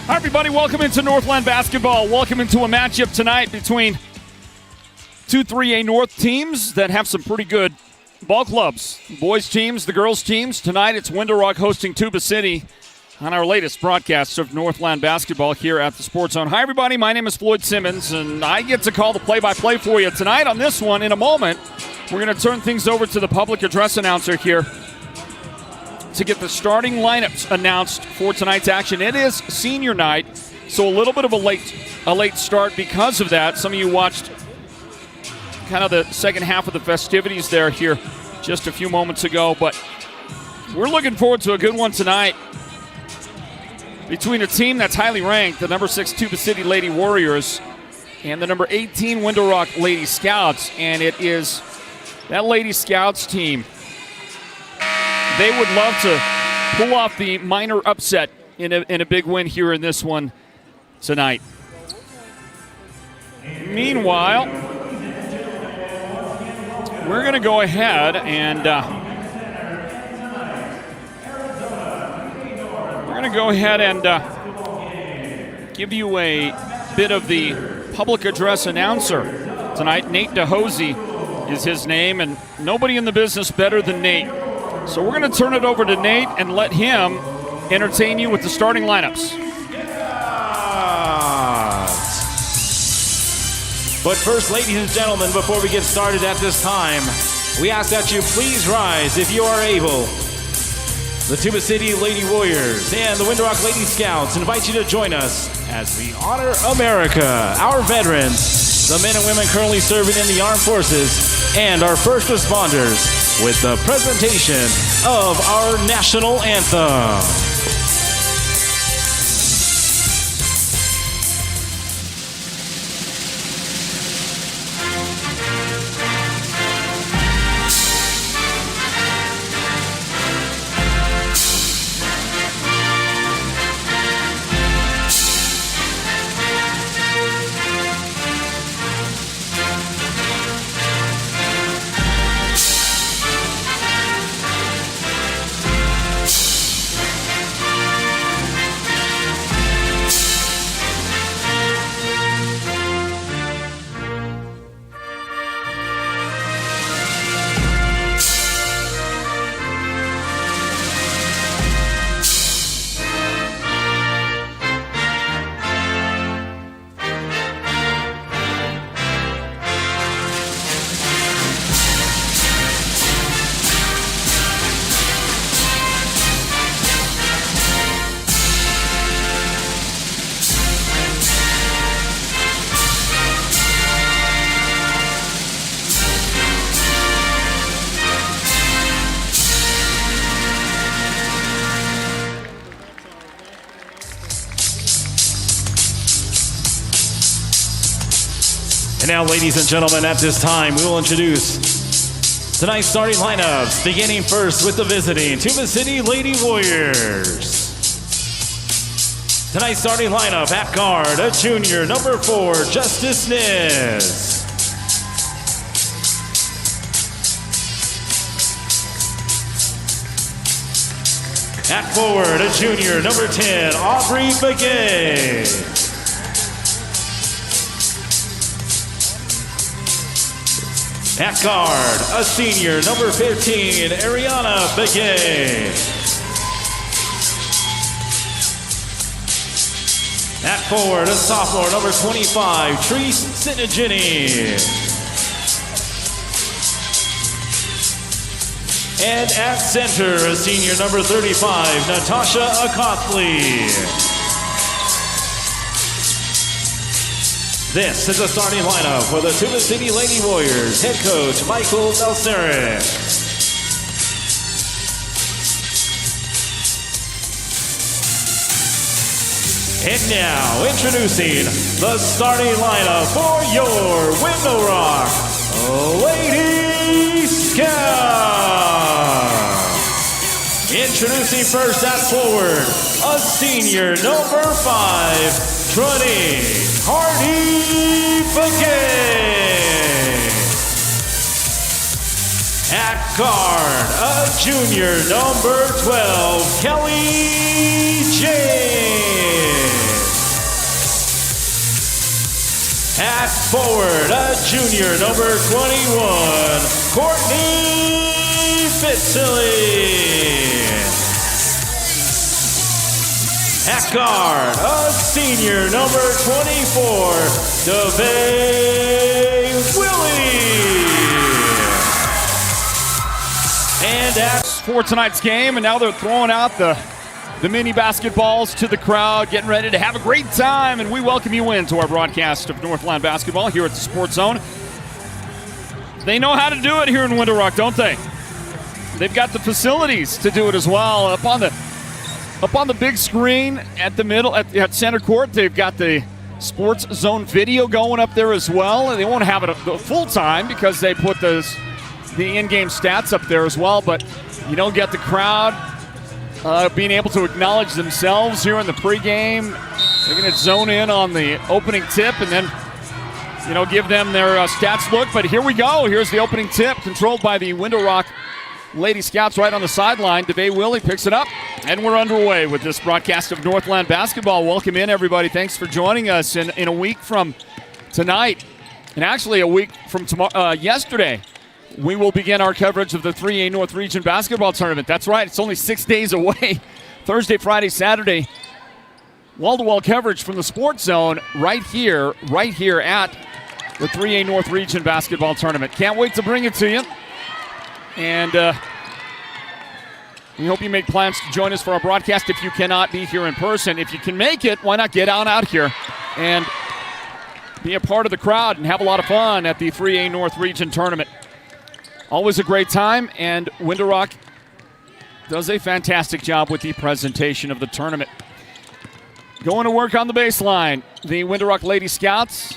Hi, everybody. Welcome into Northland basketball. Welcome into a matchup tonight between two 3A North teams that have some pretty good ball clubs. Boys teams, the girls teams. Tonight it's Window Rock hosting Tuba City on our latest broadcast of Northland basketball here at the Sports Zone. Hi, everybody. My name is Floyd Simmons, and I get to call the play-by-play for you tonight on this one. In a moment, we're going to turn things over to the public address announcer here to get the starting lineups announced for tonight's action. It is senior night, so a little bit of a late start because of that. Some of you watched kind of the second half of the festivities there here just a few moments ago, but we're looking forward to a good one tonight between a team that's highly ranked, the number 6 Tuba City Lady Warriors, and the number 18 Window Rock Lady Scouts, and it is that Lady Scouts team. They would love to pull off the minor upset in a big win here in this one tonight. Meanwhile, we're going to go ahead and give you a bit of the public address announcer tonight. Nate DeHosey is his name, and nobody in the business better than Nate. So we're going to turn it over to Nate and let him entertain you with the starting lineups. But first, ladies and gentlemen, before we get started at this time, we ask that you please rise if you are able. The Tuba City Lady Warriors and the Window Rock Lady Scouts invite you to join us as we honor America, our veterans, the men and women currently serving in the armed forces, and our first responders with the presentation of our national anthem. And now, ladies and gentlemen, at this time, we will introduce tonight's starting lineups, beginning first with the visiting Tuba City Lady Warriors. Tonight's starting lineup, at guard, a junior, number 4, Justice Niz. At forward, a junior, number 10, Aubrey Begay. At guard, a senior, number 15, Ariana Begay. At forward, a sophomore, number 25, Treese Sinigini. And at center, a senior, number 35, Natasha Acothley. This is the starting lineup for the Tuba City Lady Warriors. Head coach Michael Belceric. And now, introducing the starting lineup for your Window Rock Lady Scouts. Introducing first at forward, a senior, number 5, Truddy Hardy Begay. At guard, a junior, number 12, Kelly James. At forward, a junior, number 21, Courtney Fitzilly. At guard, a senior, number 24, DeVay Willie. And for tonight's game, and now they're throwing out the mini basketballs to the crowd, getting ready to have a great time, and we welcome you into our broadcast of Northland basketball here at the Sports Zone. They know how to do it here in Window Rock, don't they? They've got the facilities to do it as well. Up on the big screen at the middle, at center court, they've got the Sports Zone video going up there as well. They won't have it full time because they put the in-game stats up there as well, but you don't get the crowd being able to acknowledge themselves here in the pregame. They're going to zone in on the opening tip and then, give them their stats look. But here we go. Here's the opening tip, controlled by the Window Rock Lady Scouts right on the sideline. DeVay Willie picks it up, and we're underway with this broadcast of Northland basketball. Welcome in, everybody. Thanks for joining us in a week from tonight, and actually a week from yesterday. We will begin our coverage of the 3A North Region Basketball Tournament. That's right, it's only 6 days away. Thursday, Friday, Saturday. Wall-to-wall coverage from the Sports Zone right here at the 3A North Region Basketball Tournament. Can't wait to bring it to you. And we hope you make plans to join us for our broadcast if you cannot be here in person. If you can make it, why not get out here and be a part of the crowd and have a lot of fun at the 3A North Region Tournament. Always a great time, and Window Rock does a fantastic job with the presentation of the tournament. Going to work on the baseline, the Window Rock Lady Scouts.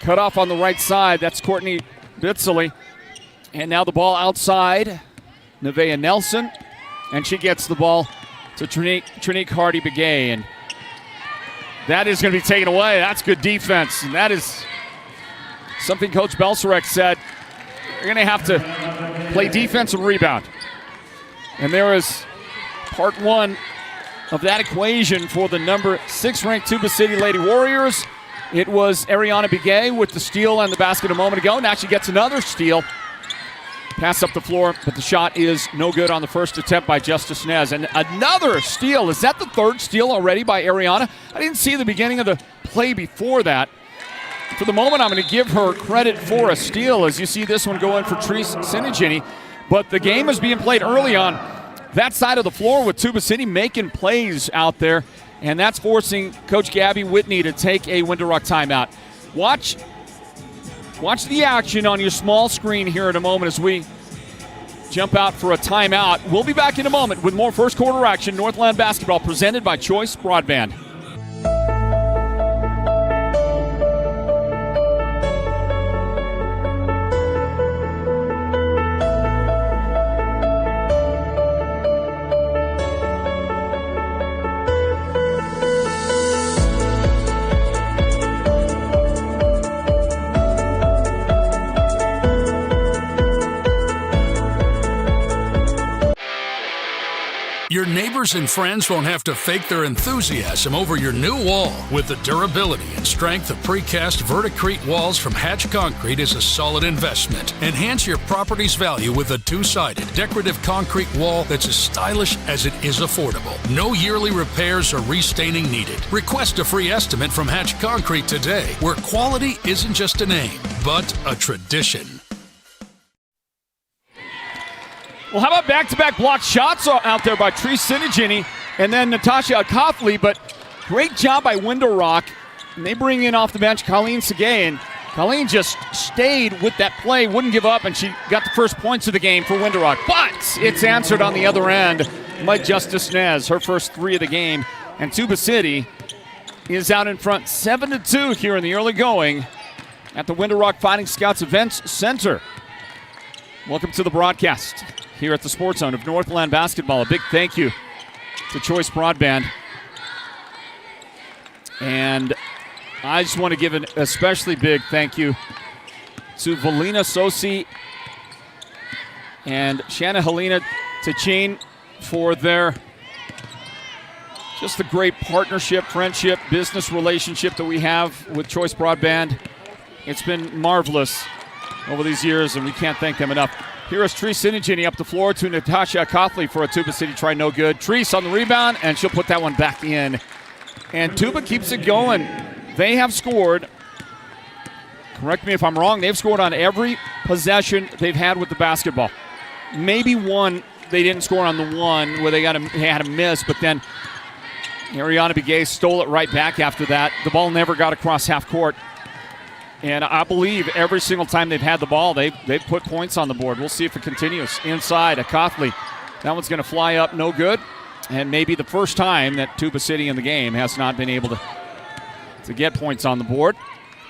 Cut off on the right side, that's Courtney Fitzilly. And now the ball outside, Nevaeh Nelson, and she gets the ball to Trinique Hardy-Begay, and that is going to be taken away. That's good defense, and that is something Coach Belserek said. You're going to have to play defense and rebound. And there is part one of that equation for the number 6 ranked Tuba City Lady Warriors. It was Ariana Begay with the steal and the basket a moment ago. Now she gets another steal. Pass up the floor, but the shot is no good on the first attempt by Justice Nez. And another steal. Is that the third steal already by Ariana? I didn't see the beginning of the play before that. For the moment, I'm going to give her credit for a steal as you see this one go in for Treese Sinigini. But the game is being played early on that side of the floor with Tuba City making plays out there. And that's forcing Coach Gabby Whitney to take a Window Rock timeout. Watch the action on your small screen here in a moment as we jump out for a timeout. We'll be back in a moment with more first quarter action. Northland basketball presented by Choice Broadband. Your neighbors and friends won't have to fake their enthusiasm over your new wall. With the durability and strength of precast Verticrete walls from Hatch Concrete is a solid investment. Enhance your property's value with a two-sided decorative concrete wall that's as stylish as it is affordable. No yearly repairs or restaining needed. Request a free estimate from Hatch Concrete today, where quality isn't just a name, but a tradition. Well, how about back-to-back blocked shots out there by Treese Sinigini and then Natasha Coughley, but great job by Window Rock. And they bring in off the bench Colleen Segay, and Colleen just stayed with that play, wouldn't give up, and she got the first points of the game for Window Rock. But it's answered on the other end by Justice Nez, her first 3 of the game. And Tuba City is out in front 7-2 here in the early going at the Window Rock Fighting Scouts Events Center. Welcome to the broadcast here at the Sports Zone of Northland Basketball. A big thank you to Choice Broadband. And I just want to give an especially big thank you to Valina Sosi and Shanna Helena Tichin for their just the great partnership, friendship, business relationship that we have with Choice Broadband. It's been marvelous over these years, and we can't thank them enough. Here is Treese Sinigini up the floor to Natasha Coughley for a Tuba City try, no good. Treese on the rebound, and she'll put that one back in. And Tuba keeps it going. They have scored, correct me if I'm wrong, they've scored on every possession they've had with the basketball. Maybe one, they didn't score on the one where they had a miss, but then Ariana Begay stole it right back after that. The ball never got across half court. And I believe every single time they've had the ball, they've put points on the board. We'll see if it continues. Inside, Coughley. That one's going to fly up, no good. And maybe the first time that Tuba City in the game has not been able to get points on the board.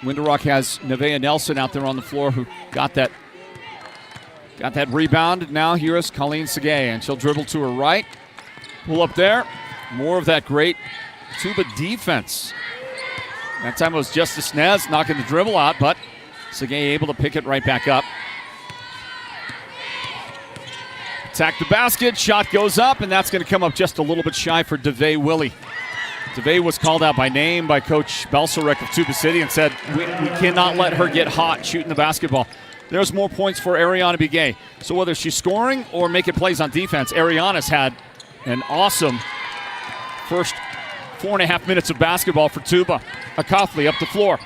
Window-Rock has Nevaeh Nelson out there on the floor who got that rebound. Now here is Colleen Segay, and she'll dribble to her right. Pull up there. More of that great Tuba defense. That time it was Justice Nez knocking the dribble out, but Segay able to pick it right back up. Attack the basket, shot goes up, and that's going to come up just a little bit shy for DeVay Willie. DeVay was called out by name by Coach Belserek of Tuba City and said, we cannot let her get hot shooting the basketball. There's more points for Ariana Begay. So whether she's scoring or making plays on defense, Ariana's had an awesome first 4.5 minutes of basketball for Tuba. Coughley up the floor,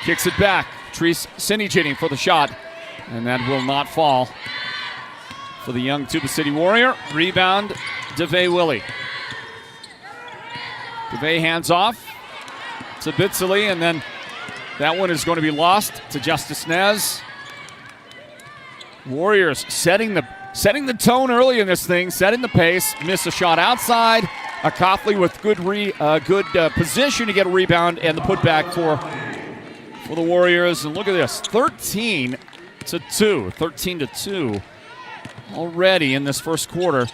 kicks it back. Treese Sinigini for the shot, and that will not fall for the young Tuba City Warrior. Rebound, DeVay Willie. DeVay hands off to Bitsley, and then that one is going to be lost to Justice Nez. Warriors setting the tone early in this thing, setting the pace. Miss a shot outside. Coughley with good position to get a rebound and the putback for the Warriors. And look at this, 13-2 already in this first quarter.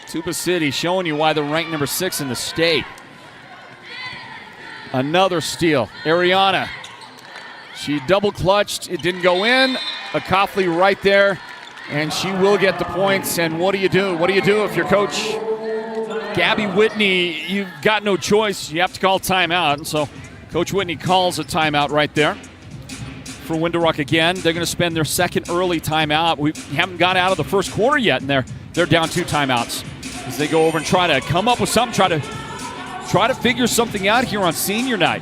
Tuba City showing you why they're ranked number 6 in the state. Another steal. Ariana, she double clutched, it didn't go in. Coughley right there, and she will get the points. And what do you do? What do you do if you're Coach Gabby Whitney? You've got no choice. You have to call timeout. And so Coach Whitney calls a timeout right there for Window-Rock again. They're going to spend their second early timeout. We haven't got out of the first quarter yet, and they're down 2 timeouts as they go over and try to come up with something, try to figure something out here on senior night.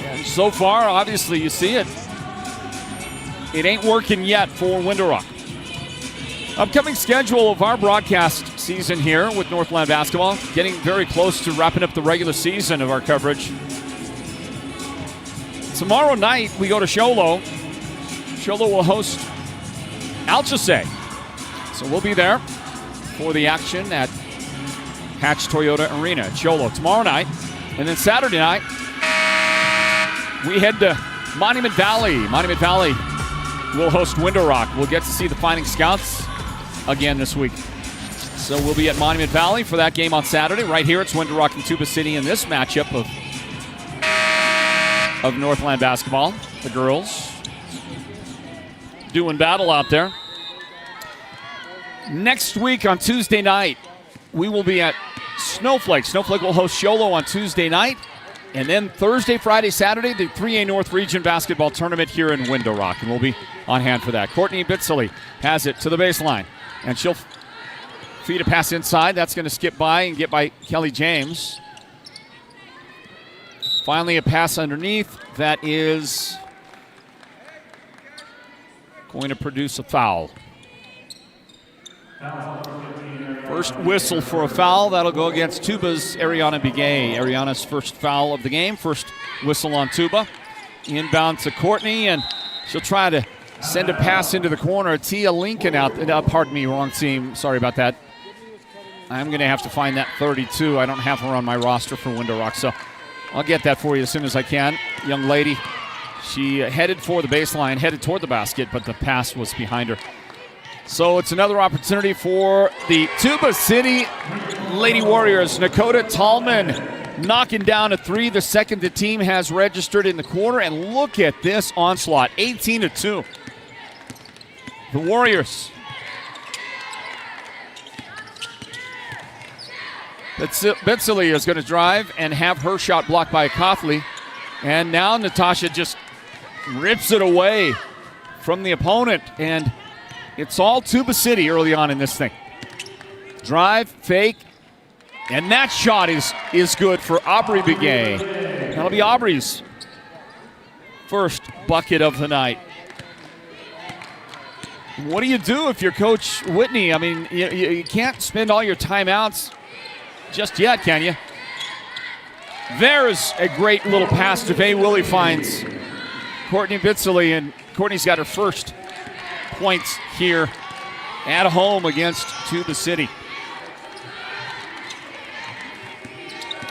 And so far, obviously, you see it. It ain't working yet for Window-Rock. Upcoming schedule of our broadcast season here with Northland basketball, getting very close to wrapping up the regular season of our coverage. Tomorrow night we go to Sholo. Sholo will host Alchese. So we'll be there for the action at Hatch Toyota Arena at Sholo tomorrow night. And then Saturday night we head to Monument Valley. Monument Valley will host Window-Rock. We'll get to see the Fighting Scouts again this week. So we'll be at Monument Valley for that game on Saturday. Right here, it's Window-Rock and Tuba City in this matchup of Northland basketball. The girls doing battle out there. Next week on Tuesday night, we will be at Snowflake. Snowflake will host Sholo on Tuesday night. And then Thursday, Friday, Saturday, the 3A North Region basketball tournament here in Window-Rock. And we'll be on hand for that. Courtney Bitsley has it to the baseline. And she'll feed a pass inside. That's going to skip by and get by Kelly James. Finally, a pass underneath. That is going to produce a foul. First whistle for a foul. That'll go against Tuba's Ariana Begay. Ariana's first foul of the game. First whistle on Tuba. Inbound to Courtney, and she'll try to send a pass into the corner. Tia Lincoln out. Pardon me, wrong team. Sorry about that. I'm going to have to find that 32. I don't have her on my roster for Window-Rock, so I'll get that for you as soon as I can. Young lady, she headed for the baseline, headed toward the basket, but the pass was behind her. So it's another opportunity for the Tuba City Lady Warriors. Nakota Tallman knocking down a 3, the second the team has registered in the quarter. And look at this onslaught, 18-2. The Warriors. Bitsley is going to drive and have her shot blocked by Coughley. And now Natasha just rips it away from the opponent, and it's all Tuba City early on in this thing. Drive, fake, and that shot is good for Aubrey Begay. That'll be Aubrey's first bucket of the night. What do you do if you're Coach Whitney? I mean, you can't spend all your timeouts just yet, can you? There's a great little pass to Vay. Willie finds Courtney Bitsley, and Courtney's got her first points here at home against Tuba City.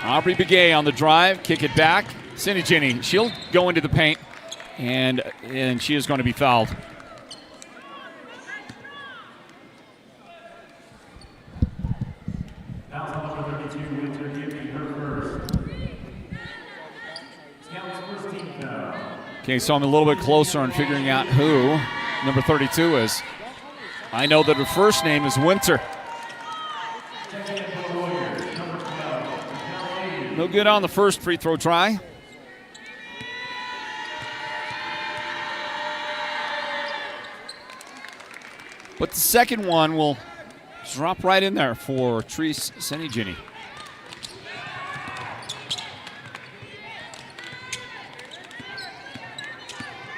Aubrey Begay on the drive, kick it back. Cindy Ginny, she'll go into the paint, and she is going to be fouled. Okay, so I'm a little bit closer on figuring out who number 32 is. I know that her first name is Winter. No good on the first free throw try. But the second one will drop right in there for Treese Senigini.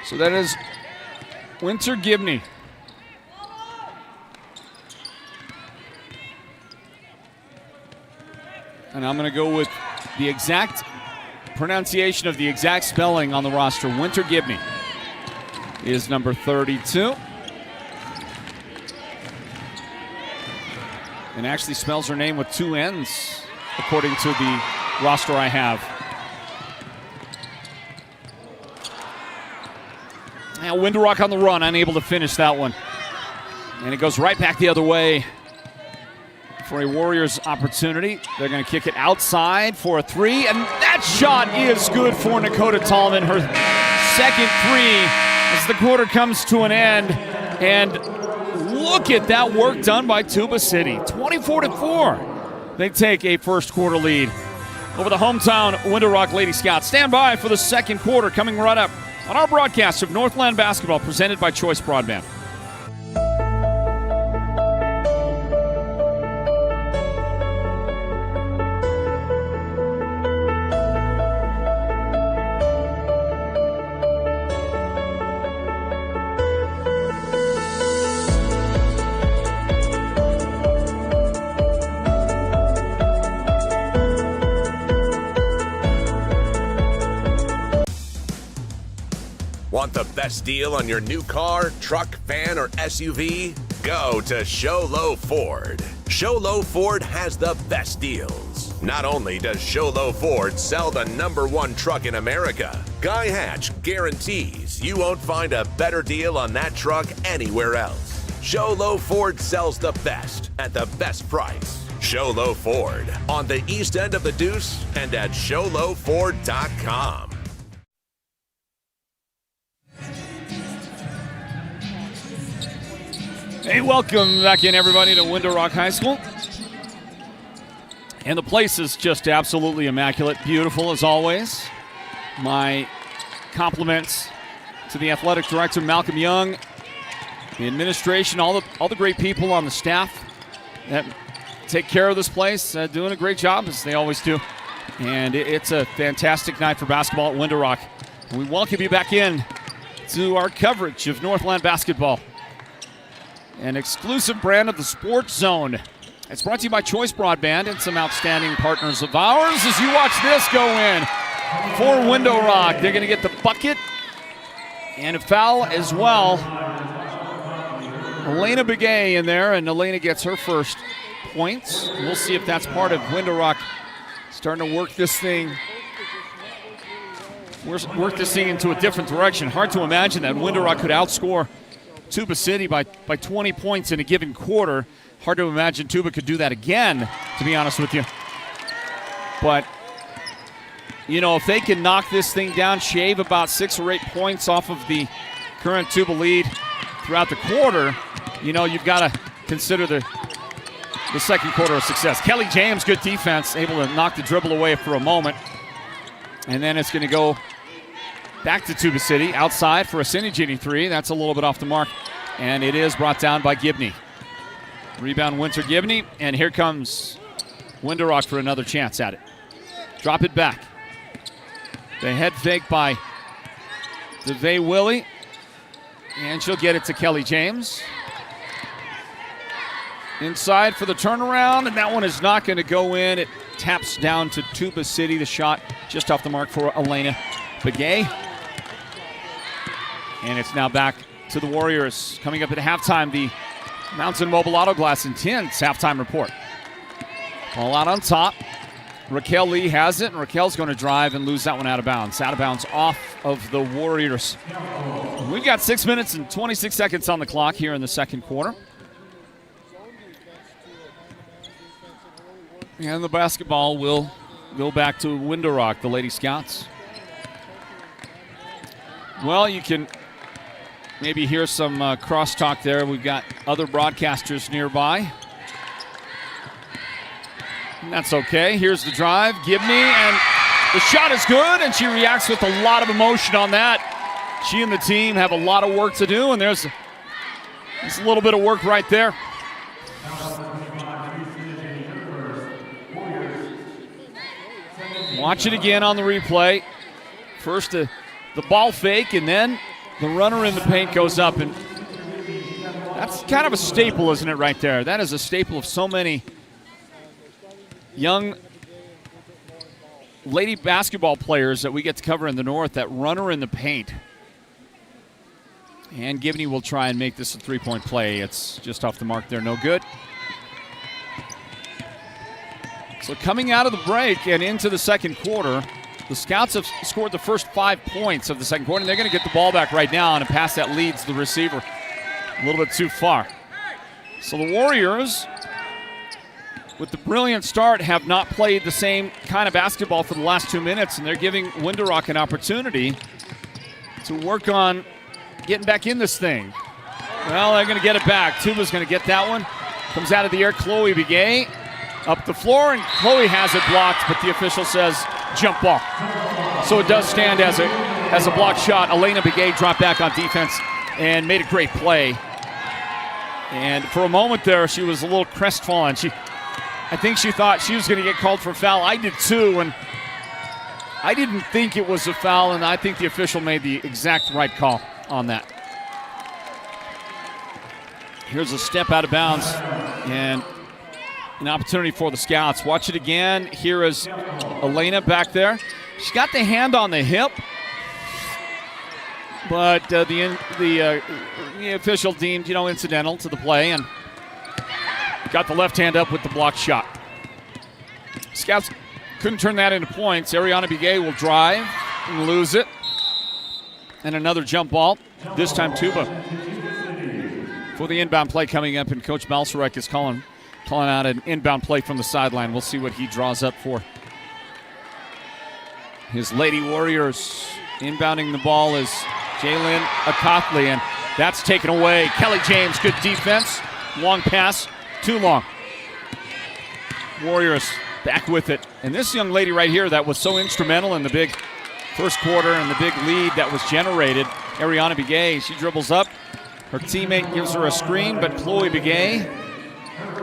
So that is Winter Gibney. And I'm going to go with the exact pronunciation of the exact spelling on the roster. Winter Gibney is number 32. And actually spells her name with two N's, according to the roster I have. Now Windrock on the run, unable to finish that one. And it goes right back the other way for a Warriors opportunity. They're going to kick it outside for a three, and that shot is good for Dakota Tallman. Her second three as the quarter comes to an end. And look at that work done by Tuba City. 24-4. They take a first quarter lead over the hometown Window Rock Lady Scouts. Stand by for the second quarter coming right up on our broadcast of Northland Basketball presented by Choice Broadband. Want the best deal on your new car, truck, van, or SUV? Go to Show Low Ford. Show Low Ford has the best deals. Not only does Show Low Ford sell the #1 truck in America, Guy Hatch guarantees you won't find a better deal on that truck anywhere else. Show Low Ford sells the best at the best price. Show Low Ford on the east end of the Deuce and at showlowford.com. Hey, welcome back in, everybody, to Window Rock High School. And the place is just absolutely immaculate, beautiful as always. My compliments to the athletic director, Malcolm Young, the administration, all the great people on the staff that take care of this place, doing a great job, as they always do. And it's a fantastic night for basketball at Window Rock. And we welcome you back in to our coverage of Northland basketball. An exclusive brand of the Sports Zone. It's brought to you by Choice Broadband and some outstanding partners of ours as you watch this go in for Window Rock. They're going to get the bucket and a foul as well. Elena Begay in there, and Elena gets her first points. We'll see if that's part of Window Rock starting to work this thing into a different direction. Hard to imagine that Window Rock could outscore Tuba City by 20 points in a given quarter. Hard to imagine Tuba could do that again, to be honest with you. But, you know, if they can knock this thing down, shave about 6 or 8 points off of the current Tuba lead throughout the quarter, you know, you've got to consider the second quarter a success. Kelly James, good defense, able to knock the dribble away for a moment. And then it's going to go Back to Tuba City, outside for a Sinigini three. That's a little bit off the mark, and it is brought down by Gibney. Rebound Winter Gibney, and here comes Winterrock for another chance at it. Drop it back. The head fake by DeVay Willie, and she'll get it to Kelly James. Inside for the turnaround, and that one is not going to go in. It taps down to Tuba City. The shot just off the mark for Elena Begay. And it's now back to the Warriors. Coming up at halftime, the Mountain Mobile Auto Glass and Tints halftime report. Ball out on top. Raquel Lee has it, and Raquel's going to drive and lose that one out of bounds. Out of bounds off of the Warriors. We've got 6 minutes and 26 seconds on the clock here in the second quarter. And the basketball will go back to Window Rock, the Lady Scouts. Well, you can maybe hear some crosstalk there. We've got other broadcasters nearby. And that's okay. Here's the drive. Gibney, and the shot is good, and she reacts with a lot of emotion on that. She and the team have a lot of work to do, and there's a little bit of work right there. Watch it again on the replay. First the ball fake, and then the runner in the paint goes up, and that's kind of a staple, isn't it, right there? That is a staple of so many young lady basketball players that we get to cover in the North, that runner in the paint. And Gibney will try and make this a three-point play. It's just off the mark there, no good. So coming out of the break and into the second quarter, the Scouts have scored the first 5 points of the second quarter, and they're going to get the ball back right now, and a pass that leads the receiver a little bit too far. So the Warriors, with the brilliant start, have not played the same kind of basketball for the last 2 minutes, and they're giving Window Rock an opportunity to work on getting back in this thing. Well, they're going to get it back. Tuba's going to get that one. Comes out of the air, Chloe Begay. Up the floor, and Chloe has it blocked, but the official says jump ball. So it does stand as a blocked shot. Elena Begay dropped back on defense and made a great play. And for a moment there, she was a little crestfallen. I think she thought she was going to get called for a foul. I did too, and I didn't think it was a foul, and I think the official made the exact right call on that. Here's a step out of bounds, and an opportunity for the Scouts. Watch it again. Here is Elena back there. She's got the hand on the hip, but the official deemed, incidental to the play, and got the left hand up with the blocked shot. Scouts couldn't turn that into points. Ariana Begay will drive and lose it. And another jump ball, this time Tuba. For the inbound play coming up, and Coach Balsarek is calling out an inbound play from the sideline. We'll see what he draws up for his Lady Warriors. Inbounding the ball is Jalen Akothley, and that's taken away. Kelly James, good defense. Long pass, too long. Warriors back with it. And this young lady right here that was so instrumental in the big first quarter and the big lead that was generated, Ariana Begay, she dribbles up. Her teammate gives her a screen, but Chloe Begay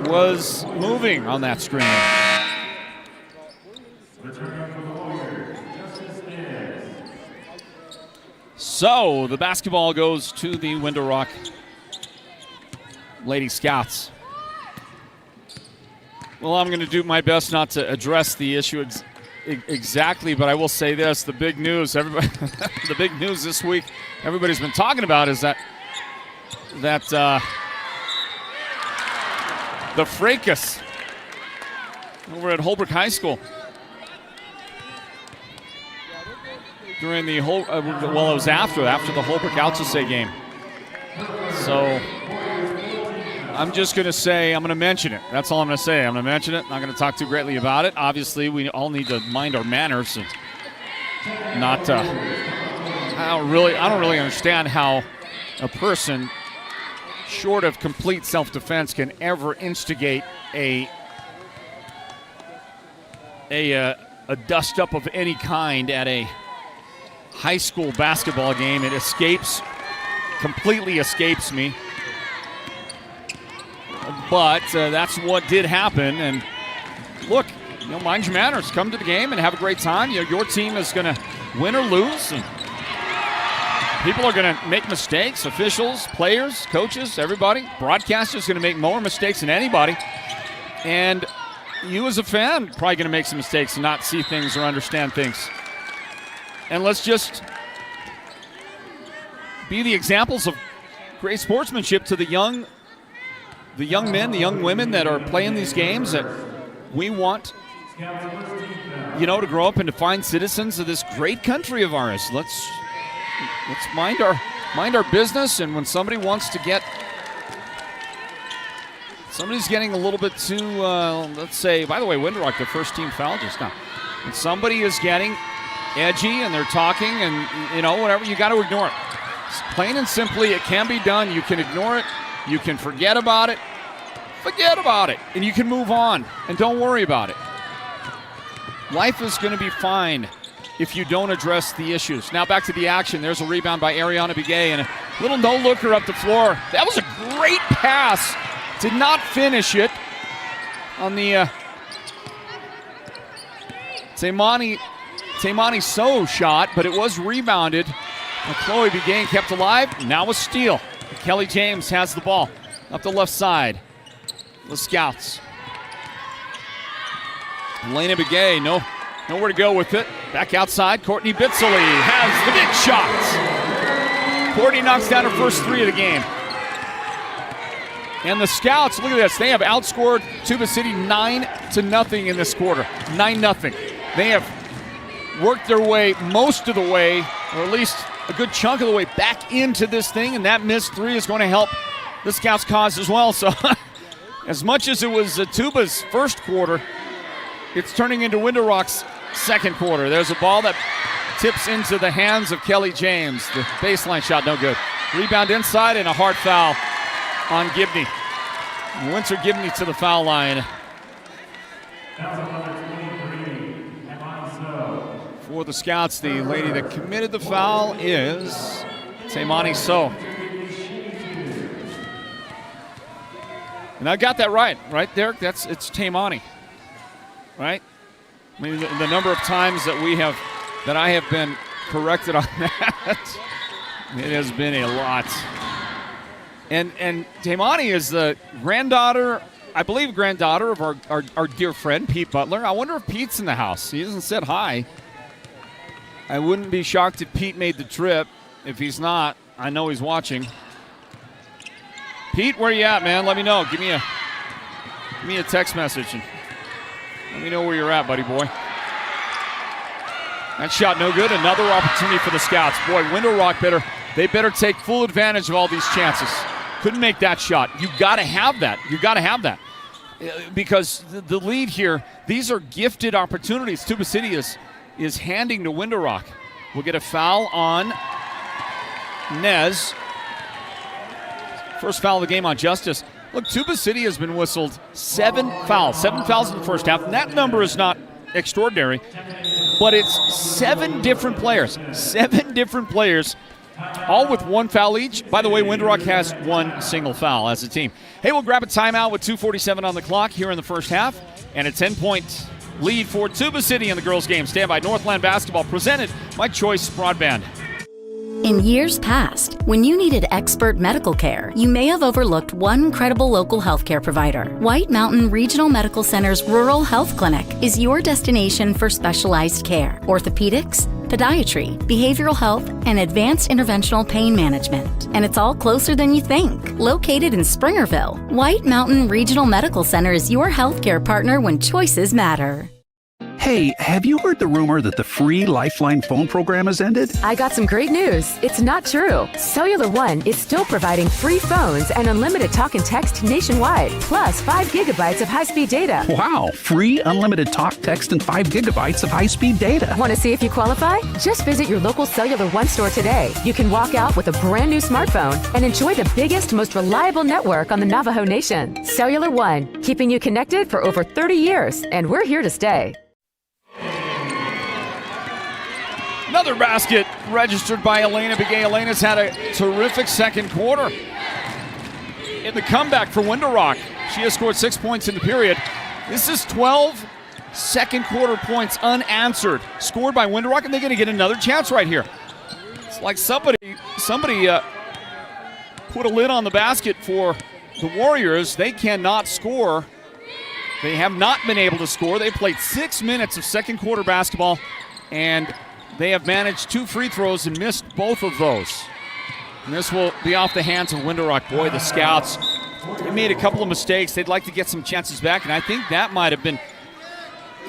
was moving on that screen. So the basketball goes to the Window Rock Lady Scouts. Well, I'm going to do my best not to address the issue exactly, but I will say this: the big news, everybody, the big news this week, everybody's been talking about is that the fracas over at Holbrook High School during the whole, it was after the Holbrook Altusay game. So I'm just going to say, I'm going to mention it. That's all I'm going to say. I'm going to mention it. Not going to talk too greatly about it. Obviously, we all need to mind our manners and not. I don't really understand how a person, short of complete self-defense, can ever instigate a dust-up of any kind at a high school basketball game. It completely escapes me. But that's what did happen. And look, mind your manners. Come to the game and have a great time. Your team is going to win or lose. And people are going to make mistakes. Officials, players, coaches, everybody. Broadcasters going to make more mistakes than anybody. And you as a fan probably going to make some mistakes and not see things or understand things. And let's just be the examples of great sportsmanship to the young men, the young women that are playing these games, that we want, to grow up into fine citizens of this great country of ours. Let's mind our business, and when somebody's getting a little bit too, let's say, by the way, Windrock, the first team foul just now. When somebody is getting edgy and they're talking and, whatever, you got to ignore it. Plain and simply, it can be done. You can ignore it. You can forget about it. And you can move on and don't worry about it. Life is going to be fine if you don't address the issues. Now back to the action. There's a rebound by Ariana Begay and a little no-looker up the floor. That was a great pass. Did not finish it on the Taimani So shot, but it was rebounded. And Chloe Begay kept alive. Now a steal. Kelly James has the ball up the left side. The Scouts. Elena Begay, nowhere to go with it. Back outside, Courtney Bitsley has the big shot. Courtney knocks down her first three of the game. And the Scouts, look at this, they have outscored Tuba City 9-0 in this quarter. 9-0. They have worked their way most of the way, or at least a good chunk of the way back into this thing, and that missed three is going to help the Scouts' cause as well. So as much as it was Tuba's first quarter, it's turning into Window Rock's second quarter. There's a ball that tips into the hands of Kelly James. The baseline shot, no good. Rebound inside and a hard foul on Gibney. Winter Gibney to the foul line. For the Scouts, the lady that committed the foul is Taimani So. And I got that right, Derek? It's Taimani, right? I mean, the number of times that I have been corrected on that, it has been a lot. And Taimani is the granddaughter of our dear friend, Pete Butler. I wonder if Pete's in the house. He hasn't said hi. I wouldn't be shocked if Pete made the trip. If he's not, I know he's watching. Pete, where you at, man? Let me know. Give me a text message and let me know where you're at, buddy boy. That shot no good. Another opportunity for the Scouts. Boy, Window Rock better take full advantage of all these chances. Couldn't make that shot. You got to have that. Because the lead here, these are gifted opportunities. Tuba City is handing to Window Rock. We'll get a foul on Nez. First foul of the game on Justice. Look, Tuba City has been whistled 7 fouls in the first half. And that number is not extraordinary, but it's 7 different players. 7 different players, all with 1 foul each. By the way, Window Rock has 1 single foul as a team. Hey, we'll grab a timeout with 2:47 on the clock here in the first half, and a 10-point lead for Tuba City in the girls' game. Stand by. Northland basketball presented by Choice Broadband. In years past, when you needed expert medical care, you may have overlooked one credible local healthcare provider. White Mountain Regional Medical Center's Rural Health Clinic is your destination for specialized care, orthopedics, podiatry, behavioral health, and advanced interventional pain management. And it's all closer than you think. Located in Springerville, White Mountain Regional Medical Center is your healthcare partner when choices matter. Hey, have you heard the rumor that the free Lifeline phone program has ended? I got some great news. It's not true. Cellular One is still providing free phones and unlimited talk and text nationwide, plus 5 gigabytes of high-speed data. Wow, free unlimited talk, text, and 5 gigabytes of high-speed data. Want to see if you qualify? Just visit your local Cellular One store today. You can walk out with a brand new smartphone and enjoy the biggest, most reliable network on the Navajo Nation. Cellular One, keeping you connected for over 30 years, and we're here to stay. Another basket registered by Elena Begay. Elena's had a terrific second quarter. In the comeback for Window Rock, she has scored 6 points in the period. This is 12 second quarter points unanswered, scored by Window Rock, and they're going to get another chance right here. It's like somebody put a lid on the basket for the Warriors. They cannot score. They have not been able to score. They played 6 minutes of second quarter basketball, and they have managed 2 free throws and missed both of those. And this will be off the hands of Window Rock. Boy, the Scouts, they made a couple of mistakes. They'd like to get some chances back, and I think that might have been,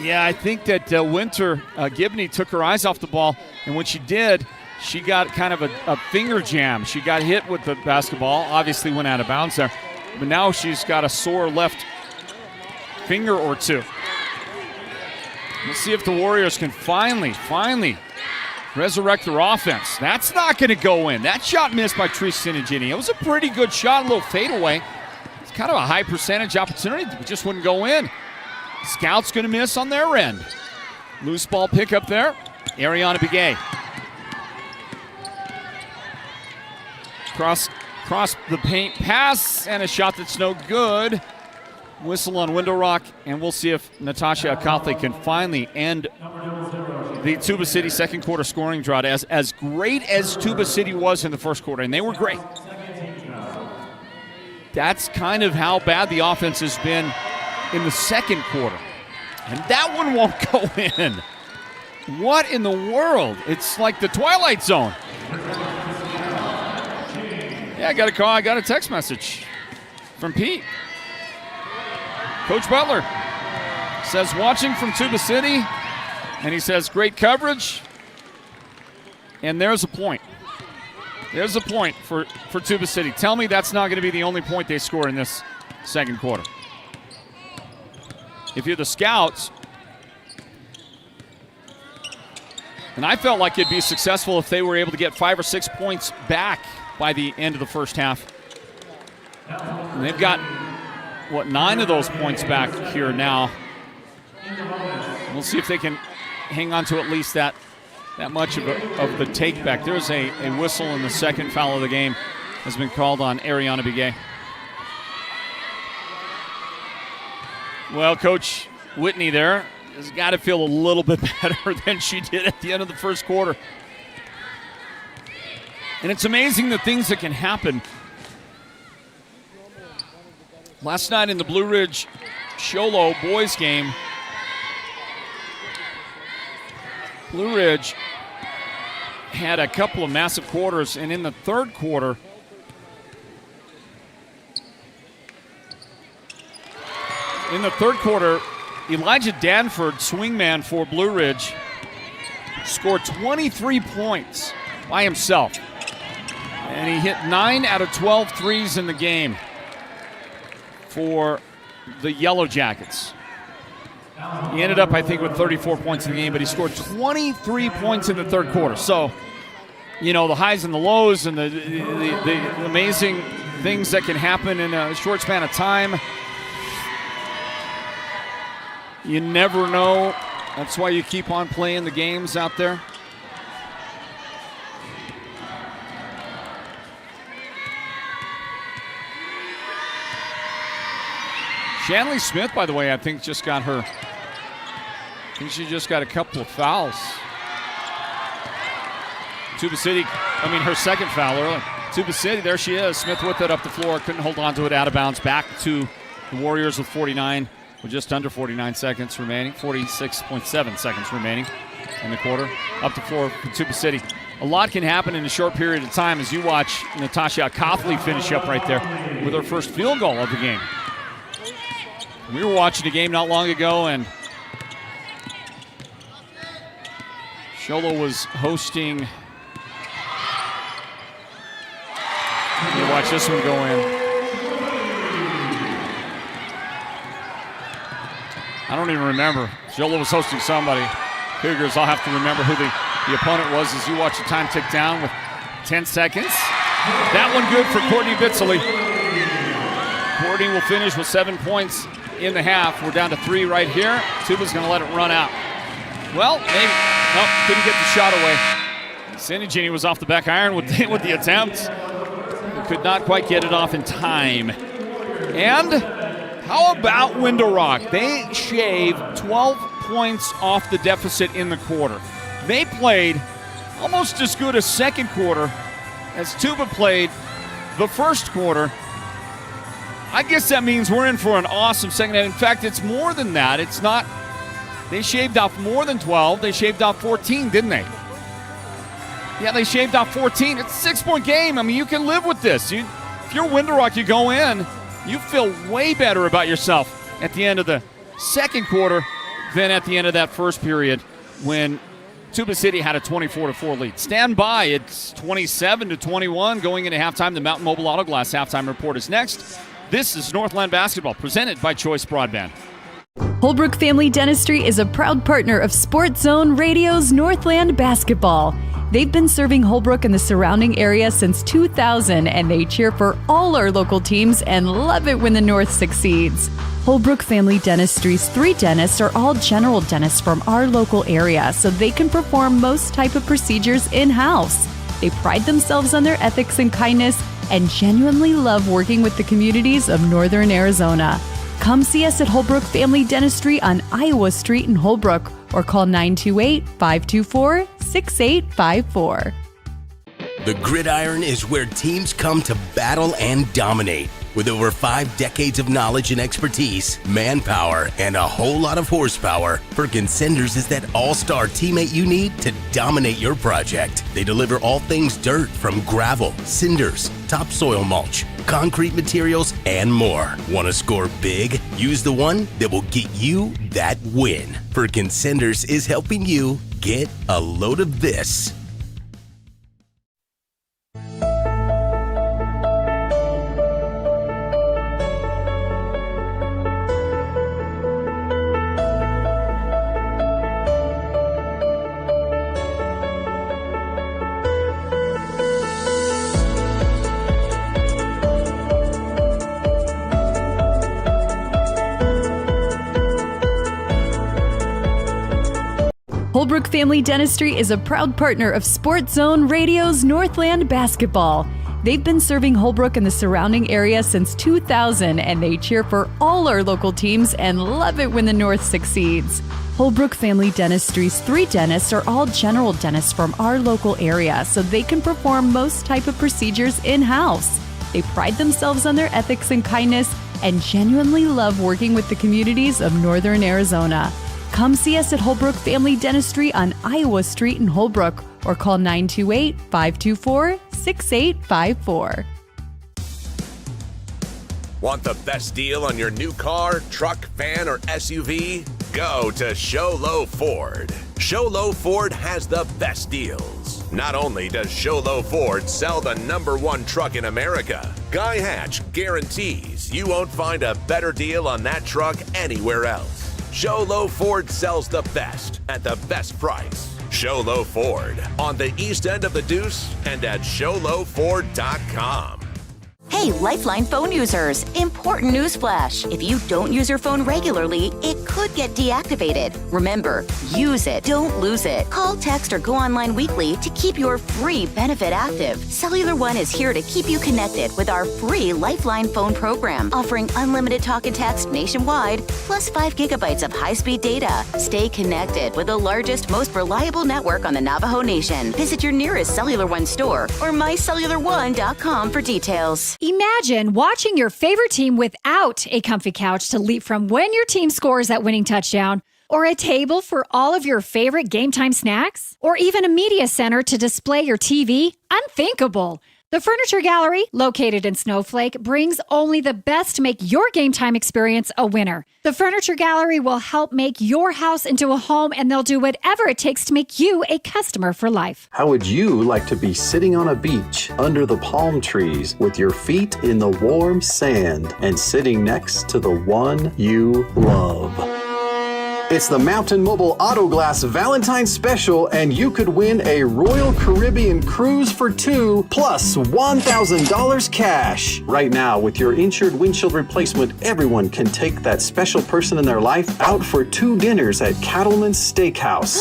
I think that Winter Gibney took her eyes off the ball, and when she did, she got kind of a finger jam. She got hit with the basketball, obviously went out of bounds there, but now she's got a sore left finger or two. We'll see if the Warriors can finally resurrect their offense. That's not going to go in. That shot missed by Trish Sinigini. It was a pretty good shot, a little fadeaway. It's kind of a high percentage opportunity. It just wouldn't go in. Scouts going to miss on their end. Loose ball pickup there. Ariana Begay. Cross the paint pass and a shot that's no good. Whistle on Window Rock, and we'll see if Natasha Akathle can finally end the Tuba City second quarter scoring drought. As great as Tuba City was in the first quarter, and they were great, that's kind of how bad the offense has been in the second quarter. And that one won't go in. What in the world? It's like the Twilight Zone. Yeah, I got a call. I got a text message from Pete. Coach Butler says, watching from Tuba City, and he says, great coverage. And there's a point. There's a point for Tuba City. Tell me that's not going to be the only point they score in this second quarter. If you're the Scouts, and I felt like it'd be successful if they were able to get 5 or 6 points back by the end of the first half. And they've got, 9 of those points back here now. We'll see if they can hang on to at least that much of the take back. There's a whistle, in the second foul of the game has been called on Ariana Begay. Well, Coach Whitney there has got to feel a little bit better than she did at the end of the first quarter. And it's amazing the things that can happen. Last night in the Blue Ridge Sholo boys game, Blue Ridge had a couple of massive quarters, and in the third quarter, Elijah Danford, swingman for Blue Ridge, scored 23 points by himself. And he hit 9 out of 12 threes in the game for the Yellow Jackets. He ended up, I think, with 34 points in the game, but he scored 23 points in the third quarter. So, the highs and the lows and the amazing things that can happen in a short span of time. You never know. That's why you keep on playing the games out there. Shanley Smith, by the way, I think she just got a couple of fouls. Tuba City, her second foul early. Tuba City, there she is. Smith with it up the floor, couldn't hold on to it, out of bounds. Back to the Warriors with 49, with just under 49 seconds remaining, 46.7 seconds remaining in the quarter. Up the floor for Tuba City. A lot can happen in a short period of time as you watch Natasha Akathle finish up right there with her first field goal of the game. We were watching a game not long ago, and Sholo was hosting. You watch this one go in. I don't even remember. Sholo was hosting somebody. Cougars, I'll have to remember who the opponent was as you watch the time tick down with 10 seconds. That one good for Courtney Bitsley. Courtney will finish with 7 points in the half. We're down to 3 right here. Tuba's going to let it run out. Well, maybe. Nope, couldn't get the shot away. Sandy Genie was off the back iron with the attempt. Could not quite get it off in time. And how about Window Rock? They shaved 12 points off the deficit in the quarter. They played almost as good a second quarter as Tuba played the first quarter. I guess that means we're in for an awesome second half. In fact, it's more than that. It's not. They shaved off more than 12. They shaved off 14, didn't they? Yeah, they shaved off 14. It's a 6-point game. I mean, you can live with this. If you're Window Rock, you go in, you feel way better about yourself at the end of the second quarter than at the end of that first period when Tuba City had a 24-4 lead. Stand by. It's 27-21 going into halftime. The Mountain Mobile Auto Glass halftime report is next. This is Northland Basketball, presented by Choice Broadband. Holbrook Family Dentistry is a proud partner of Sports Zone Radio's Northland Basketball. They've been serving Holbrook and the surrounding area since 2000, and they cheer for all our local teams and love it when the North succeeds. Holbrook Family Dentistry's 3 dentists are all general dentists from our local area, so they can perform most type of procedures in-house. They pride themselves on their ethics and kindness and genuinely love working with the communities of Northern Arizona. Come see us at Holbrook Family Dentistry on Iowa Street in Holbrook or call 928-524-6854. The gridiron is where teams come to battle and dominate. With over 5 decades of knowledge and expertise, manpower, and a whole lot of horsepower, Perkins Cinders is that all-star teammate you need to dominate your project. They deliver all things dirt, from gravel, cinders, topsoil mulch, concrete materials, and more. Want to score big? Use the one that will get you that win. Perkins Cinders is helping you get a load of this. Holbrook Family Dentistry is a proud partner of Sports Zone Radio's Northland Basketball. They've been serving Holbrook and the surrounding area since 2000, and they cheer for all our local teams and love it when the North succeeds. Holbrook Family Dentistry's 3 dentists are all general dentists from our local area, so they can perform most type of procedures in-house. They pride themselves on their ethics and kindness and genuinely love working with the communities of Northern Arizona. Come see us at Holbrook Family Dentistry on Iowa Street in Holbrook or call 928-524-6854. Want the best deal on your new car, truck, van, or SUV? Go to Show Low Ford. Show Low Ford has the best deals. Not only does Show Low Ford sell the #1 truck in America, Guy Hatch guarantees you won't find a better deal on that truck anywhere else. Show Low Ford sells the best at the best price. Show Low Ford on the east end of the Deuce and at showlowford.com. Hey, Lifeline phone users, important news flash. If you don't use your phone regularly, it could get deactivated. Remember, use it, don't lose it. Call, text, or go online weekly to keep your free benefit active. Cellular One is here to keep you connected with our free Lifeline phone program, offering unlimited talk and text nationwide, plus 5 gigabytes of high-speed data. Stay connected with the largest, most reliable network on the Navajo Nation. Visit your nearest Cellular One store or mycellularone.com for details. Imagine watching your favorite team without a comfy couch to leap from when your team scores that winning touchdown, or a table for all of your favorite game time snacks, or even a media center to display your TV. Unthinkable. The Furniture Gallery, located in Snowflake, brings only the best to make your game time experience a winner. The Furniture Gallery will help make your house into a home, and they'll do whatever it takes to make you a customer for life. How would you like to be sitting on a beach under the palm trees with your feet in the warm sand and sitting next to the one you love? It's the Mountain Mobile Auto Glass Valentine's Special, and you could win a Royal Caribbean cruise for 2 plus $1,000 cash. Right now, with your insured windshield replacement, everyone can take that special person in their life out for 2 dinners at Cattleman's Steakhouse.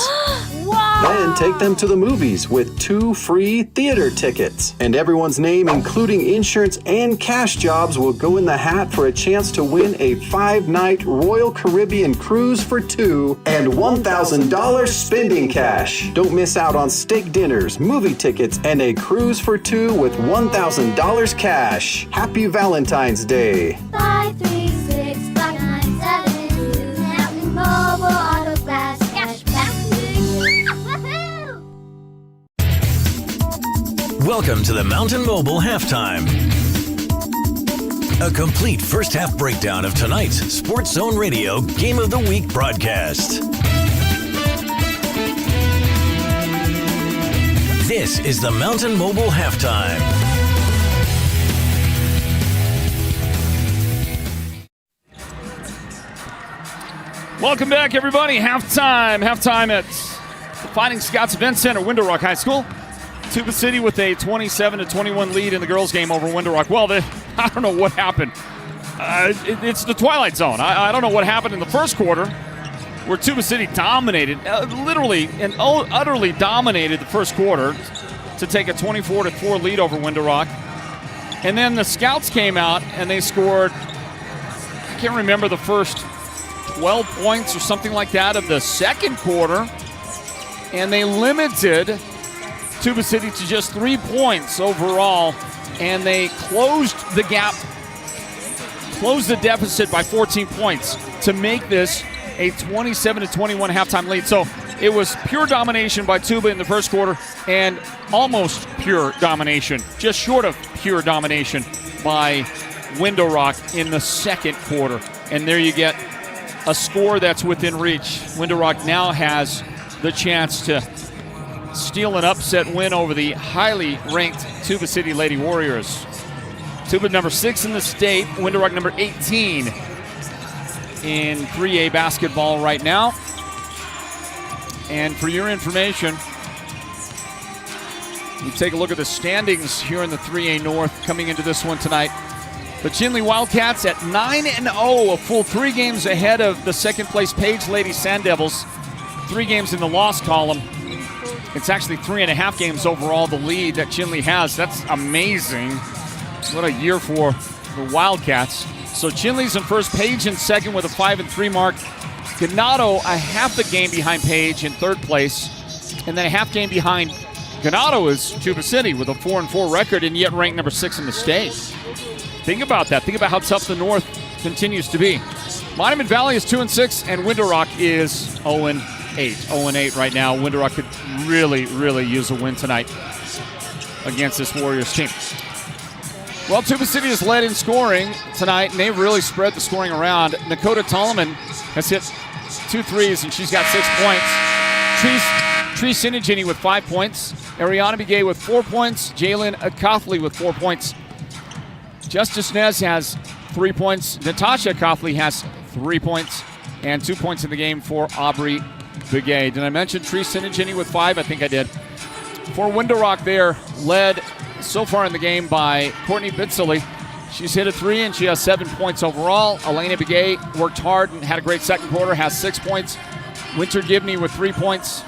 Wow! Then take them to the movies with 2 free theater tickets. And everyone's name, including insurance and cash jobs, will go in the hat for a chance to win a 5-night Royal Caribbean cruise for 2 and $1,000 spending cash. Don't miss out on steak dinners, movie tickets, and a cruise for 2 with $1,000 cash. Happy Valentine's Day. 536-5972. Mountain Mobile Auto Glass Cash Back. Woohoo! Welcome to the Mountain Mobile Halftime. A complete first half breakdown of tonight's Sports Zone Radio Game of the Week broadcast. This is the Mountain Mobile Halftime. Welcome back, everybody. Halftime at the Fighting Scots Event Center, Window Rock High School. Tuba City with a 27-21 lead in the girls' game over Window Rock. Well, I don't know what happened. It's the Twilight Zone. I don't know what happened in the first quarter, where Tuba City dominated, literally and utterly dominated the first quarter to take a 24-4 lead over Window Rock. And then the Scouts came out and they scored, I can't remember, the first 12 points or something like that of the second quarter. And they limited Tuba City to just 3 points overall. And they closed the gap, closed the deficit by 14 points to make this a 27-21 halftime lead. So it was pure domination by Tuba in the first quarter and almost pure domination, just short of pure domination by Window Rock in the second quarter. And there you get a score that's within reach. Window Rock now has the chance to steal an upset win over the highly ranked Tuba City Lady Warriors. Tuba number 6 in the state, Window Rock number 18 in 3A basketball right now. And for your information, you take a look at the standings here in the 3A North coming into this one tonight. The Chinle Wildcats at 9-0, a full 3 games ahead of the second place Page Lady Sand Devils. 3 games in the loss column. It's actually 3.5 games overall, the lead that Chinle has. That's amazing. What a year for the Wildcats. So Chinley's in first, Page in second with a 5-3 mark. Ganado a half a game behind Page in third place. And then a half game behind Ganado is Tuba City with a 4-4 record and yet ranked number 6 in the state. Think about that. Think about how tough the North continues to be. Monument Valley is 2-6 and Window Rock is 0-8. 0-8 right now. Window Rock could really, really use a win tonight against this Warriors team. Well, Tuba City has led in scoring tonight, and they've really spread the scoring around. Nakota Tolman has hit 2 threes, and she's got 6 points. Tree Sinigini with 5 points. Ariana Begay with 4 points. Jalen Coughley with 4 points. Justice Nez has 3 points. Natasha Coughley has 3 points. And 2 points in the game for Aubrey Begay. Did I mention Tree Sinigini with 5? I think I did. For Window Rock there, led so far in the game by Courtney Bitsley. She's hit a 3 and she has 7 points overall. Elena Begay worked hard and had a great second quarter, has 6 points. Winter Gibney with 3 points.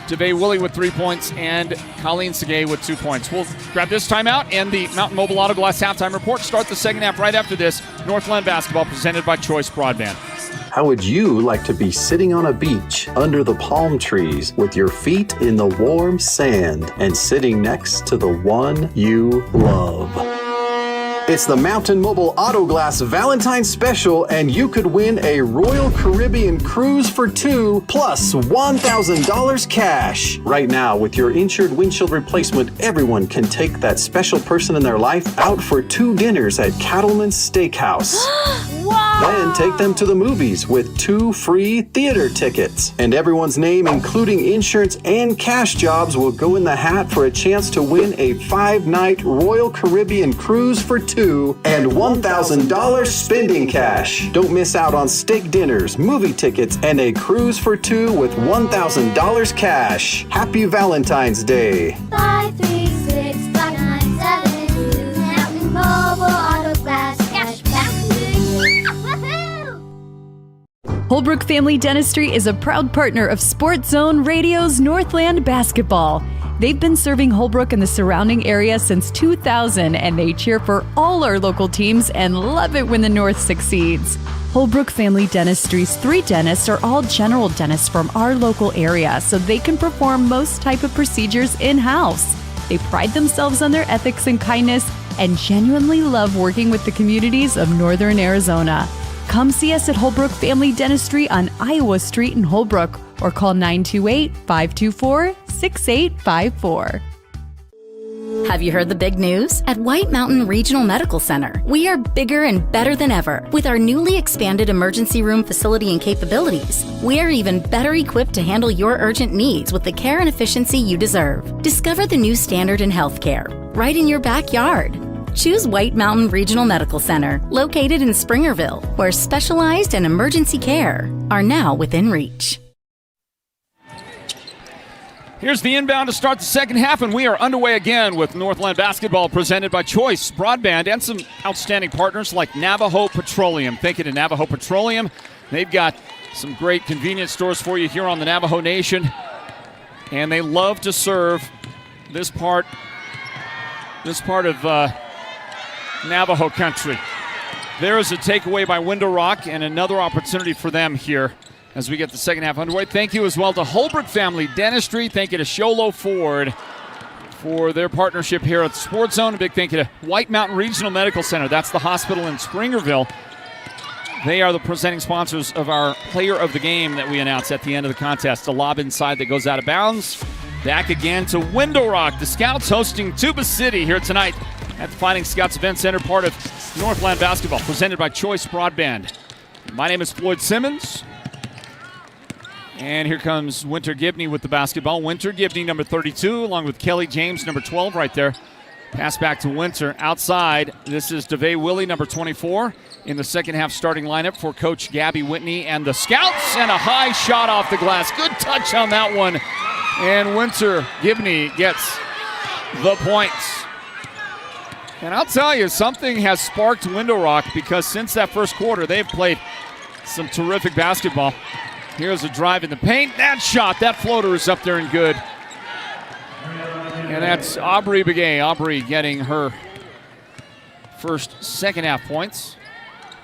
Devay Willie with 3 points, and Colleen Segay with 2 points. We'll grab this timeout and the Mountain Mobile Auto Glass halftime report. Start the second half right after this. Northland basketball presented by Choice Broadband. How would you like to be sitting on a beach under the palm trees with your feet in the warm sand and sitting next to the one you love? It's the Mountain Mobile Auto Glass Valentine's Special, and you could win a Royal Caribbean cruise for 2 plus $1,000 cash. Right now, with your insured windshield replacement, everyone can take that special person in their life out for 2 dinners at Cattleman's Steakhouse. Then take them to the movies with 2 free theater tickets. And everyone's name, including insurance and cash jobs, will go in the hat for a chance to win a 5-night Royal Caribbean cruise for 2 and $1,000 spending cash. Don't miss out on steak dinners, movie tickets, and a cruise for 2 with $1,000 cash. Happy Valentine's Day. 536-5972. Mountain Mobile Auto Glass Cash Back. Woohoo! Holbrook Family Dentistry is a proud partner of Sports Zone Radio's Northland Basketball. They've been serving Holbrook and the surrounding area since 2000, and they cheer for all our local teams and love it when the North succeeds. Holbrook Family Dentistry's 3 dentists are all general dentists from our local area, so they can perform most type of procedures in-house. They pride themselves on their ethics and kindness and genuinely love working with the communities of Northern Arizona. Come see us at Holbrook Family Dentistry on Iowa Street in Holbrook or call 928-524-6854. Have you heard the big news? At White Mountain Regional Medical Center, we are bigger and better than ever. With our newly expanded emergency room facility and capabilities, we are even better equipped to handle your urgent needs with the care and efficiency you deserve. Discover the new standard in healthcare right in your backyard. Choose White Mountain Regional Medical Center, located in Springerville, where specialized and emergency care are now within reach. Here's the inbound to start the second half, and we are underway again with Northland Basketball presented by Choice, Broadband, and some outstanding partners like Navajo Petroleum. Thinking of Navajo Petroleum, they've got some great convenience stores for you here on the Navajo Nation, and they love to serve this part of Navajo country. There is a takeaway by Window Rock and another opportunity for them here as we get the second half underway. Thank you as well to Holbrook Family Dentistry. Thank you to Sholo Ford for their partnership here at the Sports Zone. A big thank you to White Mountain Regional Medical Center. That's the hospital in Springerville. They are the presenting sponsors of our player of the game that we announced at the end of the contest. A lob inside that goes out of bounds. Back again to Window Rock. The Scouts hosting Tuba City here tonight at the Fighting Scouts Event Center, part of Northland Basketball, presented by Choice Broadband. My name is Floyd Simmons. And here comes Winter Gibney with the basketball. Winter Gibney, number 32, along with Kelly James, number 12 right there. Pass back to Winter. Outside, this is DeVay Willie, number 24, in the second half starting lineup for Coach Gabby Whitney and the Scouts. And a high shot off the glass. Good touch on that one. And Winter Gibney gets the points. And I'll tell you, something has sparked Window Rock because since that first quarter, they've played some terrific basketball. Here's a drive in the paint. That shot, that floater is up there and good. And that's Aubrey Begay. Aubrey getting her first second half points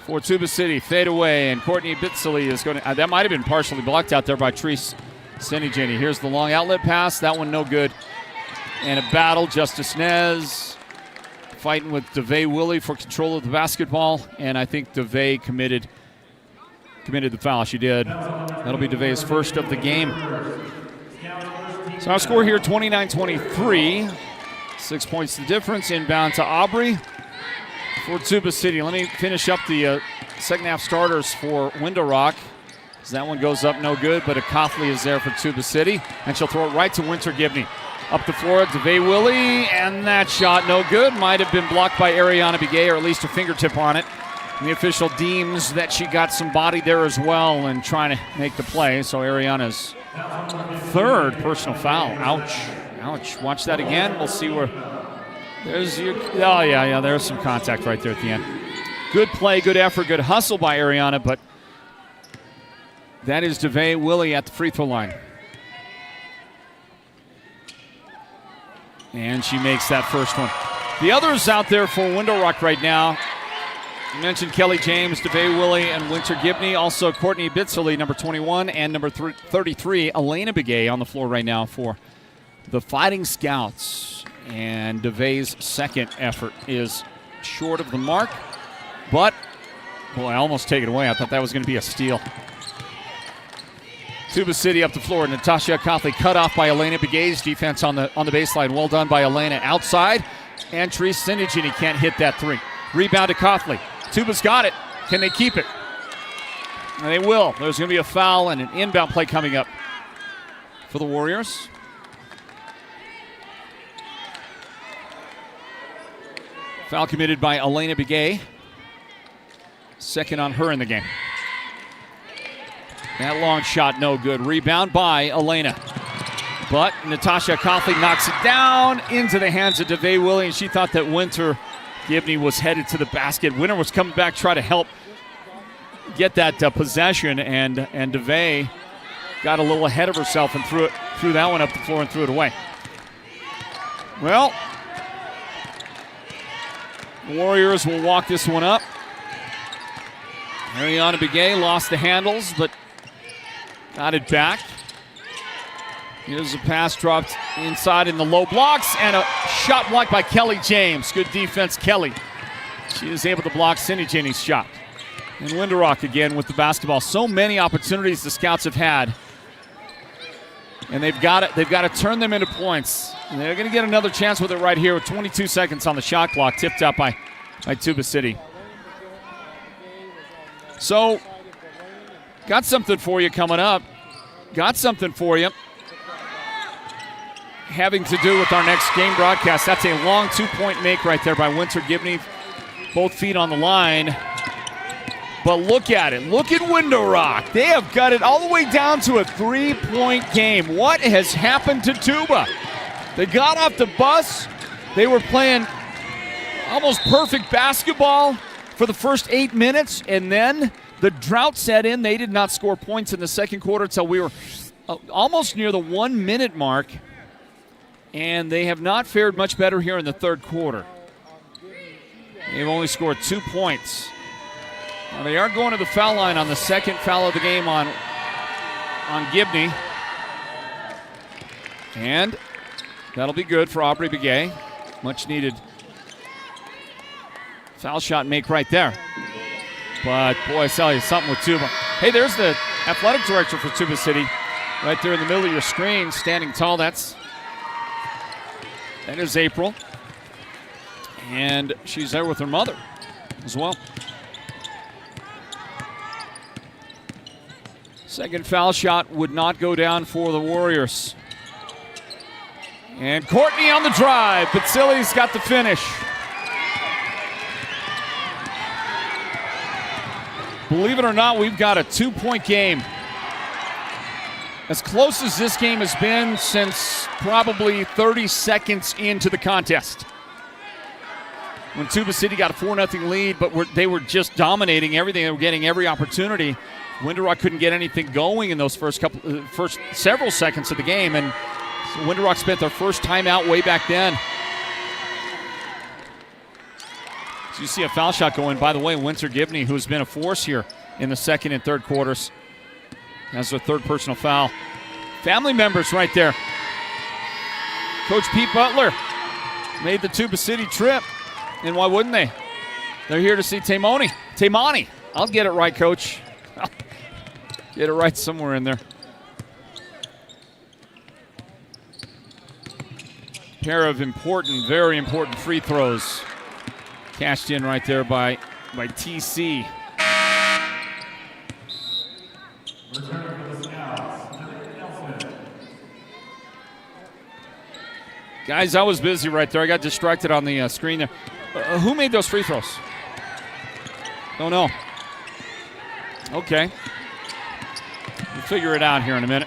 for Tuba City. Fade away, and Courtney Bitsley is going to, that might have been partially blocked out there by Treese Senigeni. Here's the long outlet pass. That one no good. And a battle, Justice Nez fighting with DeVay Willie for control of the basketball, and I think DeVay committed the foul. She did. That'll be DeVay's first of the game. So our score here, 29-23. 6 points the difference. Inbound to Aubrey for Tuba City. Let me finish up the second half starters for Window Rock. That one goes up no good, but a Coughley is there for Tuba City, and she'll throw it right to Winter Gibney. Up the floor, DeVay Willie, and that shot no good. Might have been blocked by Ariana Begay, or at least a fingertip on it. And the official deems that she got some body there as well and trying to make the play. So Ariana's third personal foul. Ouch. Ouch. Watch that again. We'll see where there's your, oh yeah, there's some contact right there at the end. Good play, good effort, good hustle by Ariana, but that is DeVay Willie at the free throw line. And she makes that first one. The others out there for Window Rock right now, you mentioned Kelly James, DeVay Willie, and Winter Gibney. Also Courtney Bitsley, number 21, and number 33, Elena Begay on the floor right now for the Fighting Scouts. And DeVay's second effort is short of the mark. But, boy, I almost take it away. I thought that was going to be a steal. Tuba City up the floor. Natasha Coughley cut off by Elena Begay's defense on the baseline. Well done by Elena outside. And Treese Senigeni can't hit that three. Rebound to Coughley. Tuba's got it. Can they keep it? And they will. There's going to be a foul and an inbound play coming up for the Warriors. Foul committed by Elena Begay. Second on her in the game. That long shot, no good. Rebound by Elena. But Natasha Coughley knocks it down into the hands of DeVay Willie, and she thought that Winter Gibney was headed to the basket. Winter was coming back, try to help get that possession, and DeVay got a little ahead of herself and threw that one up the floor and threw it away. Well, the Warriors will walk this one up. Ariana Begay lost the handles, but got it back. Here's a pass dropped inside in the low blocks, and a shot blocked by Kelly James. Good defense, Kelly. She is able to block Cindy Jenny's shot. And Winderock again with the basketball. So many opportunities the Scouts have had, and they've got to turn them into points. And they're going to get another chance with it right here with 22 seconds on the shot clock, tipped up by Tuba City. So, got something for you coming up. Got something for you having to do with our next game broadcast. That's a long two-point make right there by Winter Gibney. Both feet on the line. But look at it. Look at Winderock. They have got it all the way down to a three-point game. What has happened to Tuba? They got off the bus. They were playing almost perfect basketball for the first 8 minutes, and then the drought set in. They did not score points in the second quarter until we were almost near the 1 minute mark, and they have not fared much better here in the third quarter. They've only scored 2 points. Now they are going to the foul line on the second foul of the game on Gibney, and that'll be good for Aubrey Begay. Much needed foul shot make right there. But, boy, I tell you, something with Tuba. Hey, there's the athletic director for Tuba City right there in the middle of your screen, standing tall. That is April. And she's there with her mother as well. Second foul shot would not go down for the Warriors. And Courtney on the drive, but Silly's got the finish. Believe it or not, we've got a 2-point game. As close as this game has been since probably 30 seconds into the contest. When Tuba City got a 4-0 lead, but they were just dominating everything. They were getting every opportunity. Winderock couldn't get anything going in those first several seconds of the game, and so Winderock spent their first timeout way back then. So you see a foul shot going. By the way, Winter Gibney, who's been a force here in the second and third quarters, has their third personal foul. Family members right there. Coach Pete Butler made the Tuba City trip, and why wouldn't they? They're here to see Taimani. I'll get it right, Coach. Get it right somewhere in there. Pair of important, very important free throws. Cashed in right there by TC. Guys, I was busy right there. I got distracted on the screen there. Who made those free throws? Don't know. Okay. We'll figure it out here in a minute.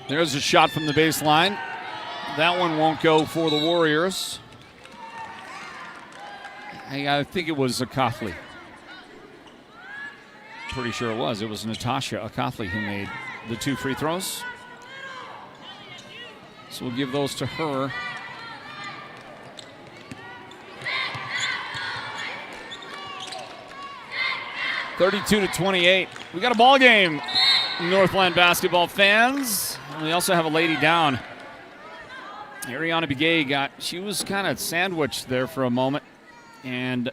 There's a shot from the baseline. That one won't go for the Warriors. I think it was Akafli. Pretty sure it was. It was Natasha Akafli who made the 2 free throws. So we'll give those to her. (32-28). We got a ball game, Northland basketball fans. And we also have a lady down. Ariana Begay she was kind of sandwiched there for a moment, and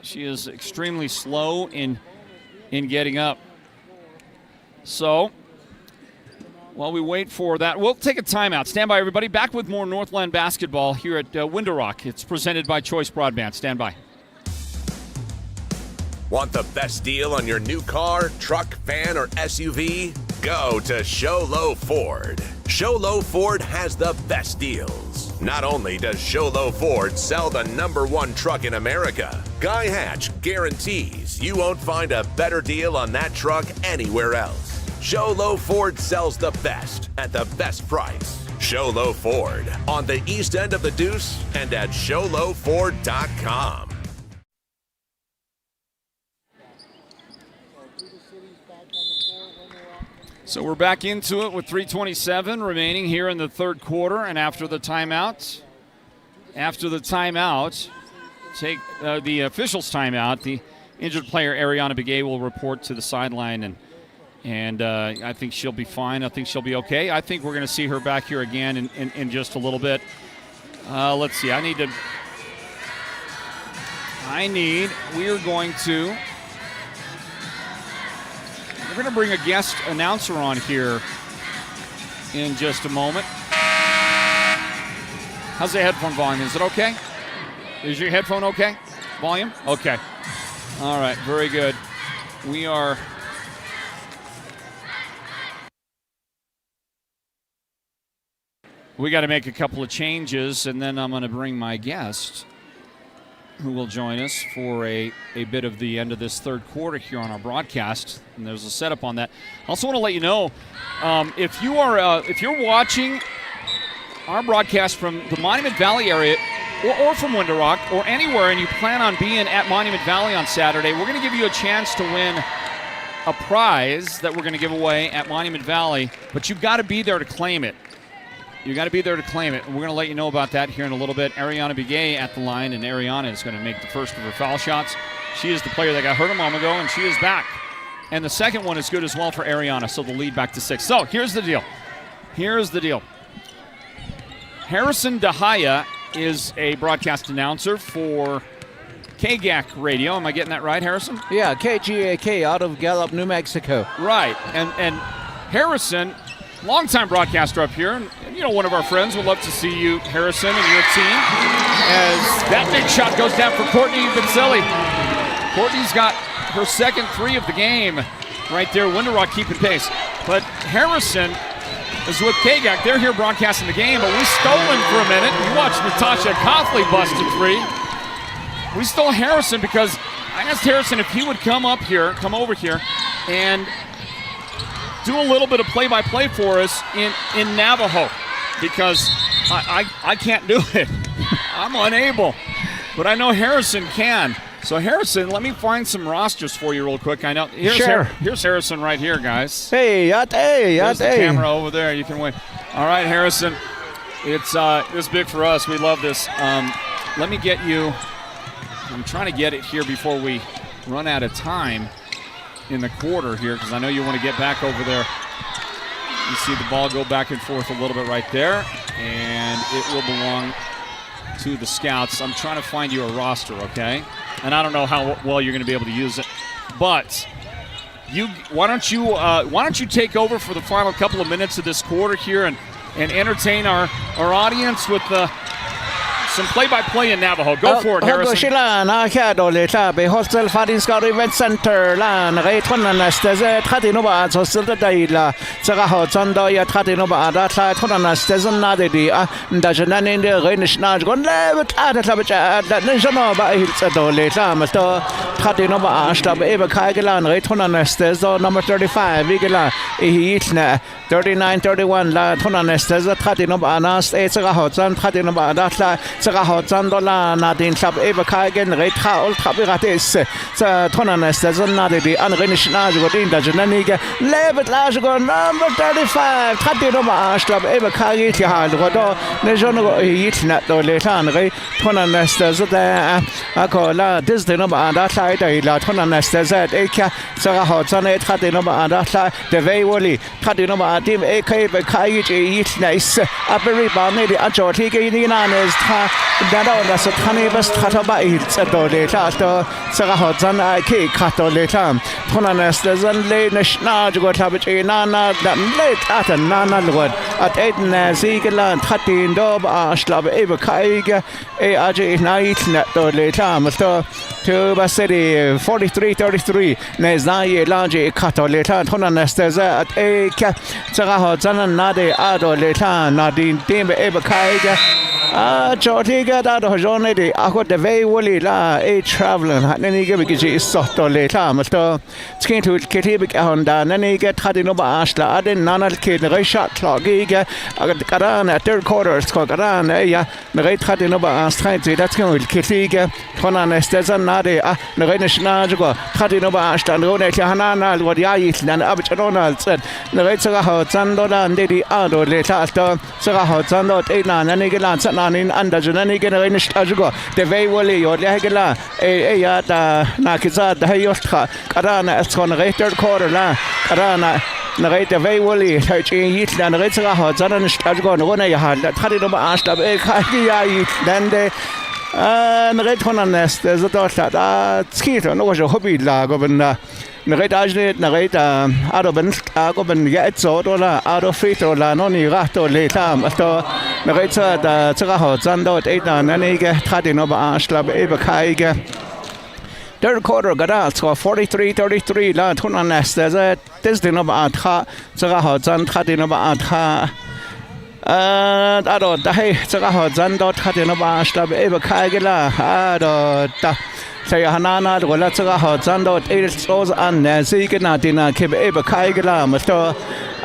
she is extremely slow in getting up. So while we wait for that, we'll take a timeout. Stand by, everybody. Back with more Northland basketball here at Winderock. It's presented by Choice Broadband. Stand by. Want the best deal on your new car, truck, van, or SUV? Go to Show Low Ford. Show Low Ford has the best deals. Not only does Show Low Ford sell the #1 truck in America, Guy Hatch guarantees you won't find a better deal on that truck anywhere else. Show Low Ford sells the best at the best price. Show Low Ford on the east end of the Deuce and at showlowford.com. So we're back into it with 3:27 remaining here in the third quarter, and after the timeout, take the officials' timeout, the injured player Ariana Begay will report to the sideline, and I think she'll be fine. I think she'll be okay. I think we're going to see her back here again in just a little bit. Let's see. We're going to bring a guest announcer on here in just a moment. How's the headphone volume? Is it okay? Is your headphone okay? Volume? Okay. All right, very good. We got to make a couple of changes, and then I'm going to bring my guest who will join us for a bit of the end of this third quarter here on our broadcast. And there's a setup on that. I also want to let you know, if you're watching our broadcast from the Monument Valley area or from Window Rock or anywhere, and you plan on being at Monument Valley on Saturday, we're going to give you a chance to win a prize that we're going to give away at Monument Valley, but you've got to be there to claim it. You got to be there to claim it, and we're going to let you know about that here in a little bit. Ariana Begay at the line, and Ariana is going to make the first of her foul shots. She is the player that got hurt a moment ago, and she is back. And the second one is good as well for Ariana, so the lead back to 6. So here's the deal. Harrison DeHaya is a broadcast announcer for KGAC Radio. Am I getting that right, Harrison? Yeah, KGAK out of Gallup, New Mexico. Right, and Harrison, longtime broadcaster up here, and one of our friends. Would love to see you, Harrison, and your team. As that big shot goes down for Courtney Vincelli. Courtney's got her second 3 of the game right there. Window Rock keeping pace. But Harrison is with KGAC. They're here broadcasting the game, but we stole him for a minute. You watched Natasha Coughley bust a 3. We stole Harrison because I asked Harrison if he would come over here and do a little bit of play-by-play for us in Navajo, because I can't do it. I'm unable. But I know Harrison can. So Harrison, let me find some rosters for you real quick. I know here's Harrison right here, guys. Hey, There's the camera over there. You can win. All right, Harrison. It's big for us. We love this. Let me get you. I'm trying to get it here before we run out of time in the quarter here, because I know you want to get back over there. You see the ball go back and forth a little bit right there, and it will belong to the Scouts. I'm trying to find you a roster, okay? And I don't know how well you're going to be able to use it, but why don't you take over for the final couple of minutes of this quarter here and entertain our audience with some play-by-play in Navajo. Go for it, Harrison. Hostel Fadinska Event Center lan Reithonan Steze Tratinova Sosildila Saraho Zondoya Tratinova Datla Tonan Stezen Nadidi Dajanan in the Renish Najgon Levet Adatabaja that Nijanova Hilsadole Lamasto Tratinova Ashtab Eva Kaigelan Reithonan Stezo number 35 Vigila Ihitna 39-31 La Tonan Steza Tratinova Anas Saraho Zan Tratinova Datla Saraho Zandola Nadin Club Eva Kaigen Retra Ultrabiratis Tonan Stezen Nadidi Unrenish Najgodin Dajananiga Levet Lajgo number 35 Tratinova Ashtab Eva Kaigitihan Rodo Nejono Hitna Doletan Re Tonan Steza Akola Disnova Datla Ila Tonan Steza Eka Saraho Zanet Tratinova Datla De Veiwoli Tratinova Dim Eka Kaigi Hitnais Aperi Bamedi Ajoti Ginanes Dado Satani Best Hataba Dodeta Saraho Zan Ike Catoleta Tonanes Zan Le Nashnaj Gotabich Nana late at a Nana Lord at Edna Ziegland Hatin Dob Ashlab Eva Kaiga AJ Night Net Dodeta Musto Tuba City 43-33 Nezai Laji Catoleta Tonanes at Eka Saraho Zan Nade Adoleta Nadine Dim Eva Kaiga Jortiga da Jonedi, Ako de Vey Wooly la, a traveling, Naniga Bigi Soto Leta, Master, Skin to Kitibik Honda, Naniga Tadinoba Ashla, Adin Nana Kid, the shot clock, Giga, Karan at third quarter, Skokaran, the Ray Tadinoba Astranti, that's going to Kitiga, Tonan Estezan Nade, the Renish Najugo, Tadinoba Ashtan, Roneta Hanana, what Yait, and Abich Ronald said, the Ray Saraho, Zandola, and Didi Ado, Leta, Saraho, Zando, Ena, Nanigalan, Sananin, under Jananigan, Renish Tajugo, the Vey Wooly, or Lagala, Yata, Nakiza, the Hayostra, Karana, Escon, third quarter, Karana. Narrate Vey Wooly, Hitchin, and Ritzaho, Zaran Stagon, Ronayahad, Tadinoba Ashta, Kaya, then the Narrate Nest, there's a daughter, Skeeter, no was a hobby lag of an Narrate Ajlet, Narrate Adoben, Agoben Yetzo, out of Fito, Noni Rato, Letam, Narrate the Zeraho, Zando, Eta, Naniga, Tadinoba Ashta, Ebakaiga. Third quarter, Gadal score 43-33. La Tunanes, there's a Disney Adha, Zaraho, Zan Tadinova Adha. Ado, Dahe, Zaraho, Zandot, Tadinova Ashtab, Eva Kaigila, Ado, Say Hanana, Zaraho, Zandot, Edits, and Ziganatina, Kib Eva Kaigila, Master.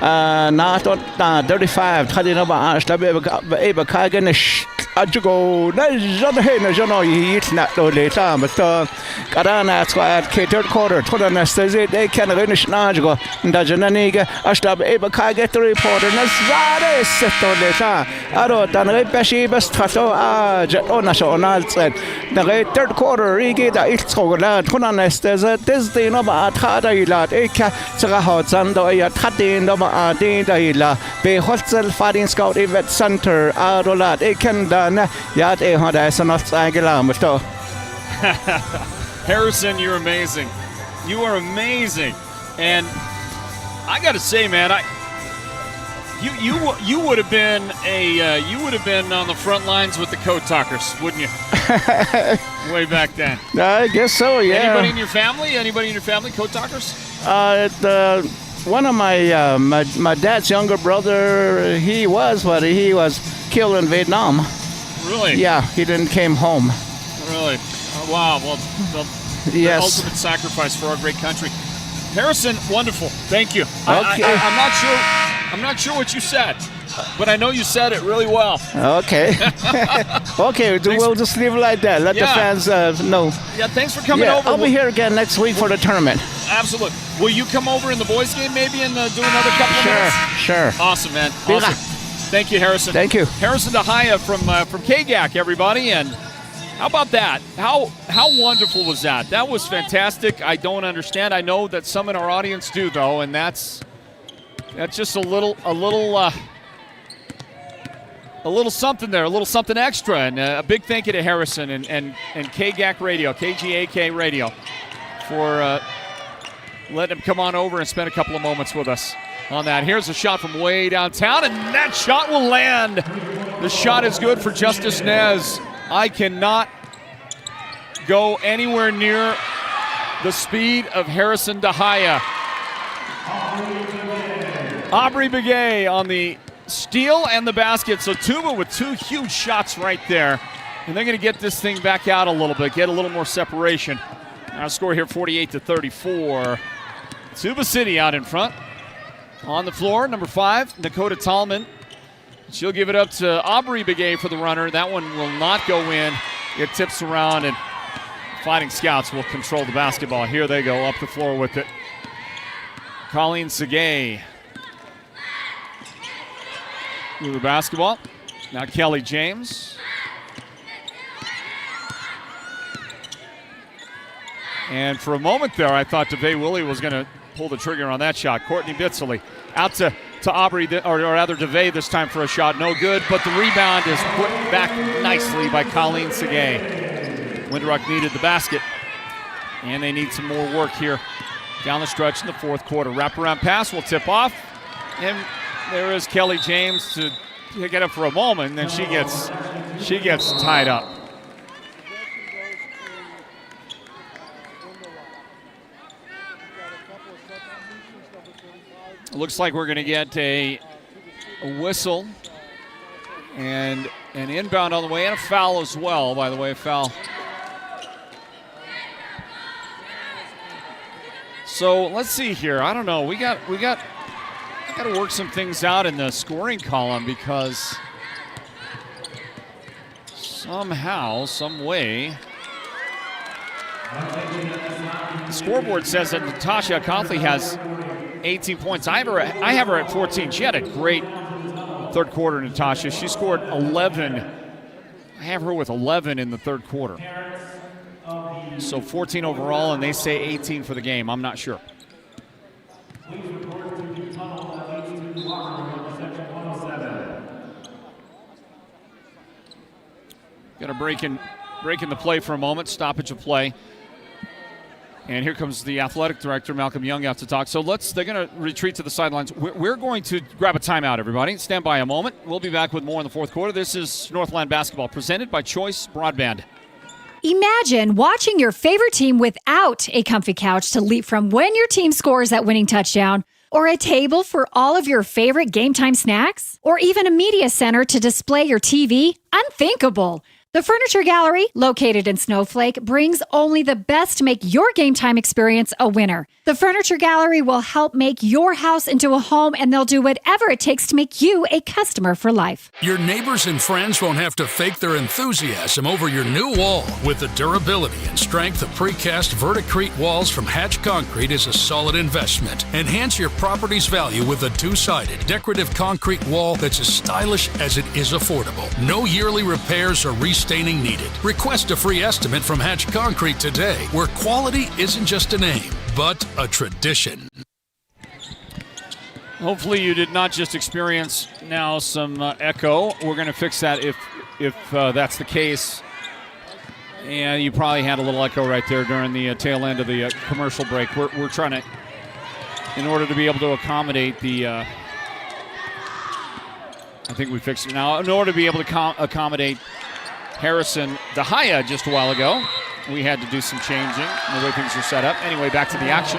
Not 35, Tadinova Ashtab, Eva Kaiganish. Ajugo, Najono, eat not later, but Karana squad, third quarter, Todanestazit, they can finish Najugo, Dajananiga, Ashtab, Ebaka get the report, and that's Zade, Seto later. Ado, Danre Peshi, Bastrato, Jetonasho, Nal said, the third quarter, Rigi, the Itzola, Todanestazit, this day no Atadaila, Eka, Saraho, Zando, Tatin, Noma Adindaila, Be Hostel Fighting Scout Event Center, Adolat, Eken. Harrison, you're amazing. You are amazing, and I got to say, man, you would have been on the front lines with the code talkers, wouldn't you? Way back then. I guess so. Yeah. Anybody in your family, code talkers? One of my dad's younger brother, he was killed in Vietnam. Really? Yeah, he didn't came home. Really? Oh, wow. Well, the ultimate sacrifice for our great country. Harrison, wonderful. Thank you. Okay. I'm not sure what you said, but I know you said it really well. Okay. Okay, we'll just leave it like that. Let the fans know. Yeah, thanks for coming over. I'll be here again next week for the tournament. Absolutely. Will you come over in the boys' game maybe and do another couple of minutes? Sure. Awesome, man. Awesome. Thank you, Harrison. Thank you. Harrison DeHaya from KGAC, everybody. And how about that? How wonderful was that? That was fantastic. I don't understand. I know that some in our audience do, though, and that's just a little something there, a little something extra. And a big thank you to Harrison and KGAC Radio, KGAK Radio, for letting him come on over and spend a couple of moments with us on that. Here's a shot from way downtown, and that shot will land. The shot is good for Justice Nez. I cannot go anywhere near the speed of Harrison DeHaya. Aubrey Begay on the steal and the basket. So Tuba with two huge shots right there. And they're going to get this thing back out a little bit, get a little more separation. Our score here 48-34. Tuba City out in front. On the floor, number 5, Dakota Tallman. She'll give it up to Aubrey Begay for the runner. That one will not go in. It tips around, and Fighting Scouts will control the basketball. Here they go up the floor with it. Colleen Segay with the basketball. Now Kelly James. And for a moment there, I thought DeVay Willie was going to pull the trigger on that shot. Courtney Bitsley out to Aubrey, or rather DeVay this time for a shot. No good, but the rebound is put back nicely by Colleen Segay. Windrock needed the basket, and they need some more work here down the stretch in the fourth quarter. Wraparound pass will tip off, and there is Kelly James to pick it up for a moment, and then she gets tied up. Looks like we're going to get a whistle, and And inbound on the way, and a foul as well, by the way, a foul. So let's see here. I don't know. I got to work some things out in the scoring column because somehow, some way, the scoreboard says that Natasha Coughley has 18 points. I have her at 14. She had a great third quarter, Natasha. She scored 11. I have her with 11 in the third quarter. So 14 overall, and they say 18 for the game. I'm not sure. Got to break in the play for a moment. Stoppage of play. And here comes the athletic director, Malcolm Young, out to talk. So they're going to retreat to the sidelines. We're going to grab a timeout, everybody. Stand by a moment. We'll be back with more in the fourth quarter. This is Northland Basketball, presented by Choice Broadband. Imagine watching your favorite team without a comfy couch to leap from when your team scores that winning touchdown, or a table for all of your favorite game time snacks, or even a media center to display your TV. Unthinkable. The Furniture Gallery, located in Snowflake, brings only the best to make your game time experience a winner. The Furniture Gallery will help make your house into a home, and they'll do whatever it takes to make you a customer for life. Your neighbors and friends won't have to fake their enthusiasm over your new wall. With the durability and strength of precast Verticrete walls from Hatch Concrete is a solid investment. Enhance your property's value with a two-sided decorative concrete wall that's as stylish as it is affordable. No yearly repairs or restaining needed. Request a free estimate from Hatch Concrete today, where quality isn't just a name, but a tradition. Hopefully you did not just experience now some echo. We're going to fix that if that's the case. And you probably had a little echo right there during the tail end of the commercial break. We're trying to, in order to be able to accommodate the, I think we fixed it now. In order to be able to accommodate Harrison Dahaya just a while ago, we had to do some changing in the way things are set up. Anyway, back to the action.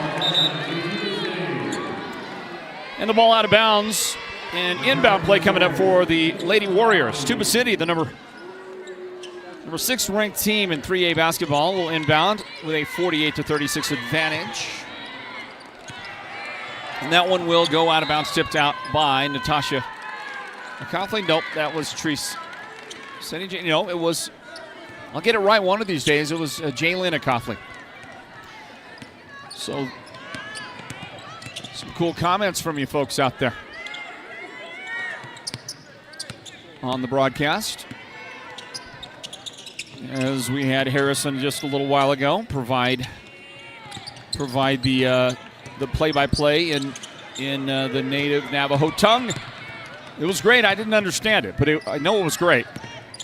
And the ball out of bounds. And inbound play coming up for the Lady Warriors. Tuba City, the number 6 ranked team in 3A basketball, will inbound with a 48-36 advantage. And that one will go out of bounds, tipped out by Natasha Coughley. Nope, that was Treese. No, it was, I'll get it right one of these days. It was Jaylin Coughley. So, some cool comments from you folks out there on the broadcast. As we had Harrison just a little while ago provide the play-by-play in the native Navajo tongue. It was great. I didn't understand it, but I know it was great.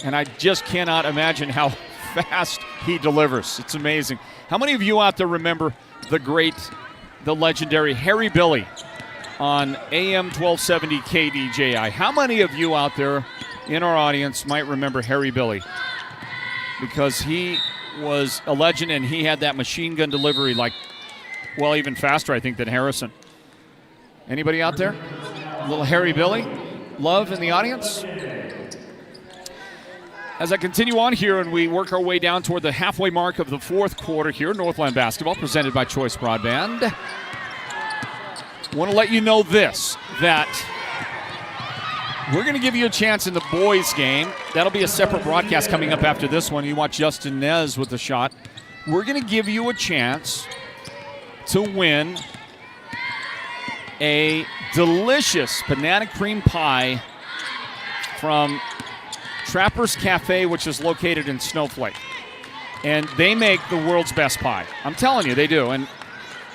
And I just cannot imagine how fast he delivers. It's amazing. How many of you out there remember the legendary Harry Billy on AM 1270 KDJI? How many of you out there in our audience might remember Harry Billy? Because he was a legend, and he had that machine gun delivery even faster, I think, than Harrison. Anybody out there? A little Harry Billy love in the audience? As I continue on here and we work our way down toward the halfway mark of the fourth quarter here, Northland Basketball, presented by Choice Broadband. I want to let you know this, that we're going to give you a chance in the boys' game. That'll be a separate broadcast coming up after this one. You watch Justin Nez with the shot. We're going to give you a chance to win a delicious banana cream pie from Trapper's Cafe, which is located in Snowflake. And they make the world's best pie. I'm telling you, they do. And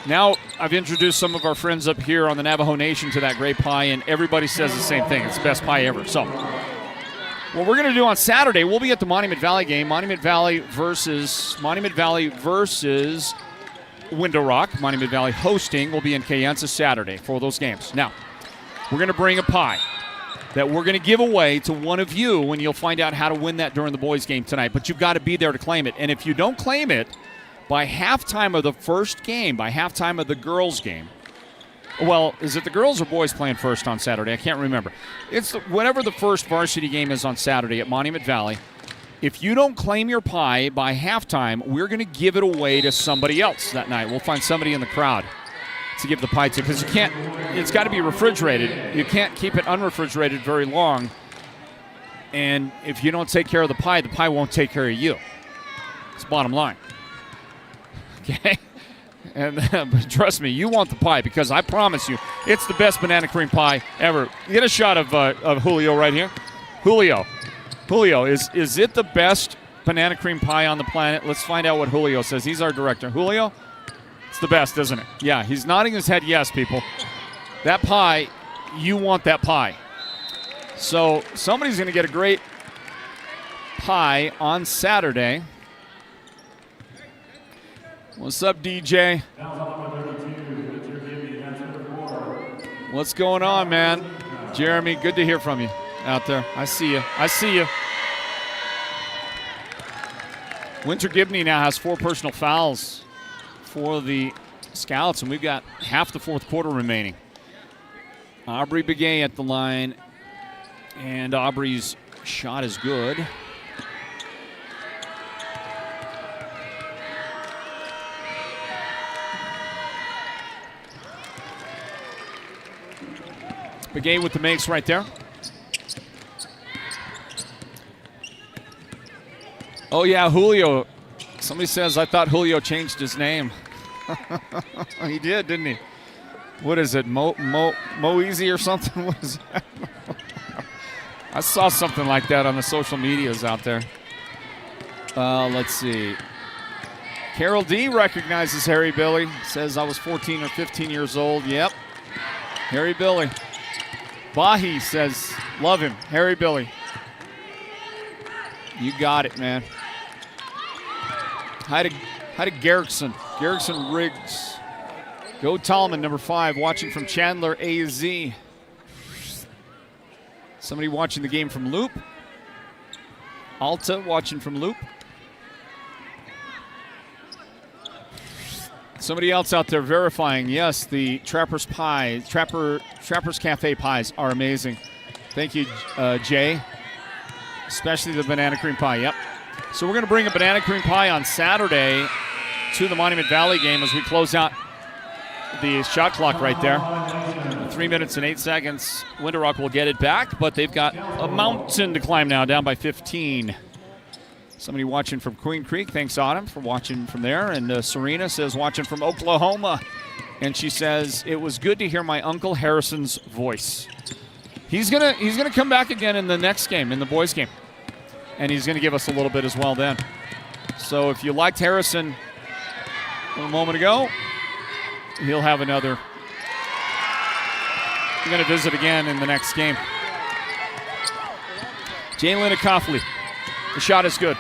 now I've introduced some of our friends up here on the Navajo Nation to that great pie, and everybody says the same thing. It's the best pie ever. So what we're going to do on Saturday, we'll be at the Monument Valley game. Monument Valley versus Window Rock. Monument Valley hosting will be in Kayenza Saturday for those games. Now, we're going to bring a pie that we're going to give away to one of you, and you'll find out how to win that during the boys' game tonight. But you've got to be there to claim it. And if you don't claim it by halftime of the first game, by halftime of the girls' game, Well, is it the girls or boys playing first on Saturday? I can't remember. It's whatever the first varsity game is on Saturday at Monument Valley. If you don't claim your pie by halftime, we're going to give it away to somebody else that night. We'll find somebody in the crowd to give the pie to, because you can't. It's got to be refrigerated. You can't keep it unrefrigerated very long. And if you don't take care of the pie won't take care of you. It's bottom line. Okay? And but trust me, you want the pie, because I promise you, it's the best banana cream pie ever. Get a shot of Julio right here. Julio, is it the best banana cream pie on the planet? Let's find out what Julio says. He's our director. Julio, it's the best, isn't it? Yeah, he's nodding his head yes, people. That pie, you want that pie. So somebody's going to get a great pie on Saturday. What's up, DJ? What's going on, man? Jeremy, good to hear from you out there. I see you. Winter Gibney now has 4 personal fouls for the Scouts, and we've got half the fourth quarter remaining. Aubrey Begay at the line, and Aubrey's shot is good. Begay with the makes right there. Oh, yeah, Julio. Somebody says, I thought Julio changed his name. He did, didn't he? What is it, Mo Easy or something? What is that? I saw something like that on the social medias out there. Let's see. Carol D recognizes Harry Billy. Says, I was 14 or 15 years old. Yep. Harry Billy. Bahi says, love him. Harry Billy. You got it, man. Hi to Garrickson. Garrickson Riggs. Go Tallman, number 5, watching from Chandler, AZ. Somebody watching the game from Loop. Alta watching from Loop. Somebody else out there verifying, yes, the Trapper's Cafe pies are amazing. Thank you, Jay. Especially the banana cream pie, yep. So we're going to bring a banana cream pie on Saturday to the Monument Valley game as we close out the shot clock right there. 3 minutes and 8 seconds. Winter Rock will get it back, but they've got a mountain to climb now, down by 15. Somebody watching from Queen Creek. Thanks, Autumn, for watching from there. And Serena says watching from Oklahoma. And she says, it was good to hear my Uncle Harrison's voice. He's gonna come back again in the next game, in the boys' game. And he's going to give us a little bit as well then. So if you liked Harrison a moment ago, he'll have another. We're going to visit again in the next game. Jalen Coughley. The shot is good.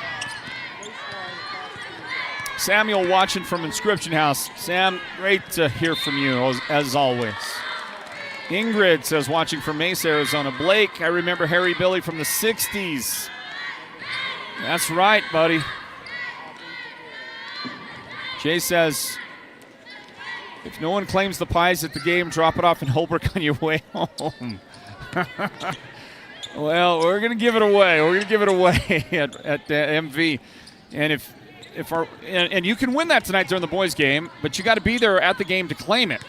Samuel watching from Inscription House. Sam, great to hear from you as always. Ingrid says watching from Mesa, Arizona. Blake, I remember Harry Billy from the 60s. That's right, buddy. Jay says, if no one claims the pies at the game, drop it off in Holbrook on your way home. Well, we're going to give it away. We're going to give it away at MV. And and you can win that tonight during the boys' game, but you got to be there at the game to claim it.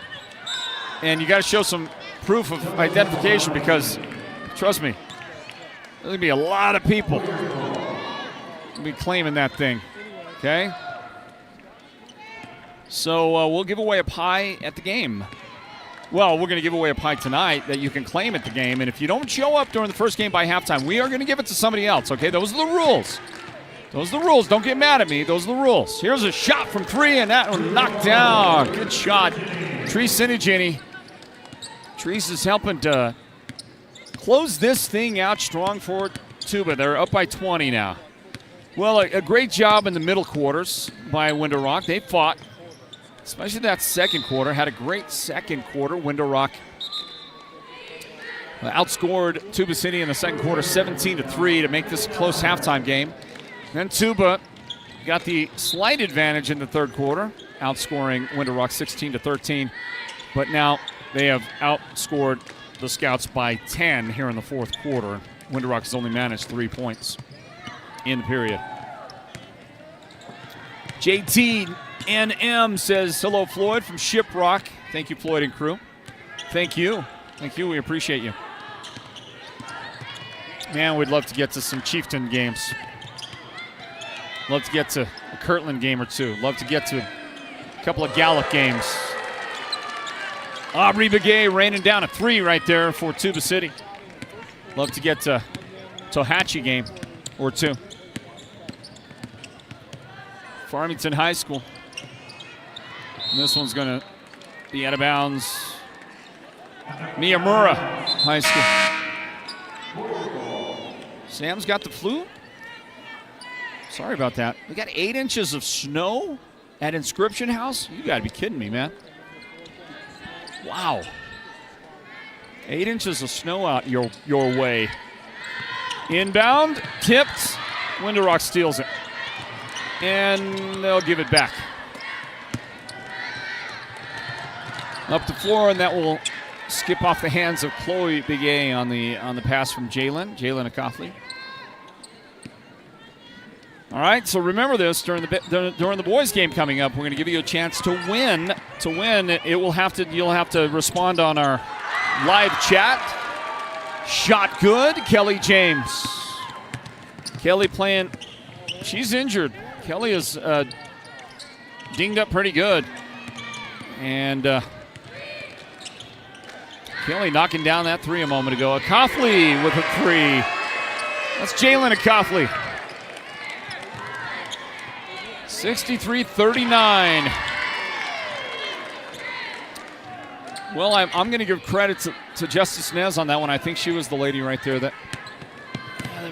And you got to show some proof of identification, because, trust me, there's going to be a lot of people be claiming that thing, okay? So we'll give away a pie at the game. Well, we're going to give away a pie tonight that you can claim at the game, and if you don't show up during the first game by halftime, we are going to give it to somebody else, okay? Those are the rules. Those are the rules. Don't get mad at me. Those are the rules. Here's a shot from 3, and that one knocked down. Good shot. Treese Sinigini. Treese is helping to close this thing out strong for Tuba. They're up by 20 now. Well, a great job in the middle quarters by Winter Rock. They fought, especially that second quarter. Had a great second quarter. Winter Rock outscored Tuba City in the second quarter 17-3 to make this a close halftime game. Then Tuba got the slight advantage in the third quarter, outscoring Winter Rock 16-13. But now They have outscored the Scouts by 10 here in the fourth quarter. Window Rock has only managed 3 points in the period. JT NM says, hello, Floyd from Shiprock. Thank you, Floyd and crew. Thank you. Thank you. We appreciate you. Man, we'd love to get to some Chieftain games. Love to get to a Kirtland game or two. Love to get to a couple of Gallup games. Aubrey Begay raining down a 3 right there for Tuba City. Love to get to Tohatchee game or 2. Farmington High School. And this one's going to be out of bounds. Miyamura High School. Sam's got the flu? Sorry about that. We got 8 inches of snow at Inscription House? You got to be kidding me, man. Wow. 8 inches of snow out your way. Inbound, tipped. Window Rock steals it. And they'll give it back. Up the floor, and that will skip off the hands of Chloe Begay on the pass from Jalen Acofley. All right, so remember this during the boys' game coming up. We're going to give you a chance to win. To win, you'll have to respond on our live chat. Shot good, Kelly James. Kelly playing. She's injured. Kelly is dinged up pretty good, and Kelly knocking down that 3 a moment ago. Acofley with a 3. That's Jalen Acofley. 63-39. Well, I'm going to give credit to Justice Nez on that one. I think she was the lady right there that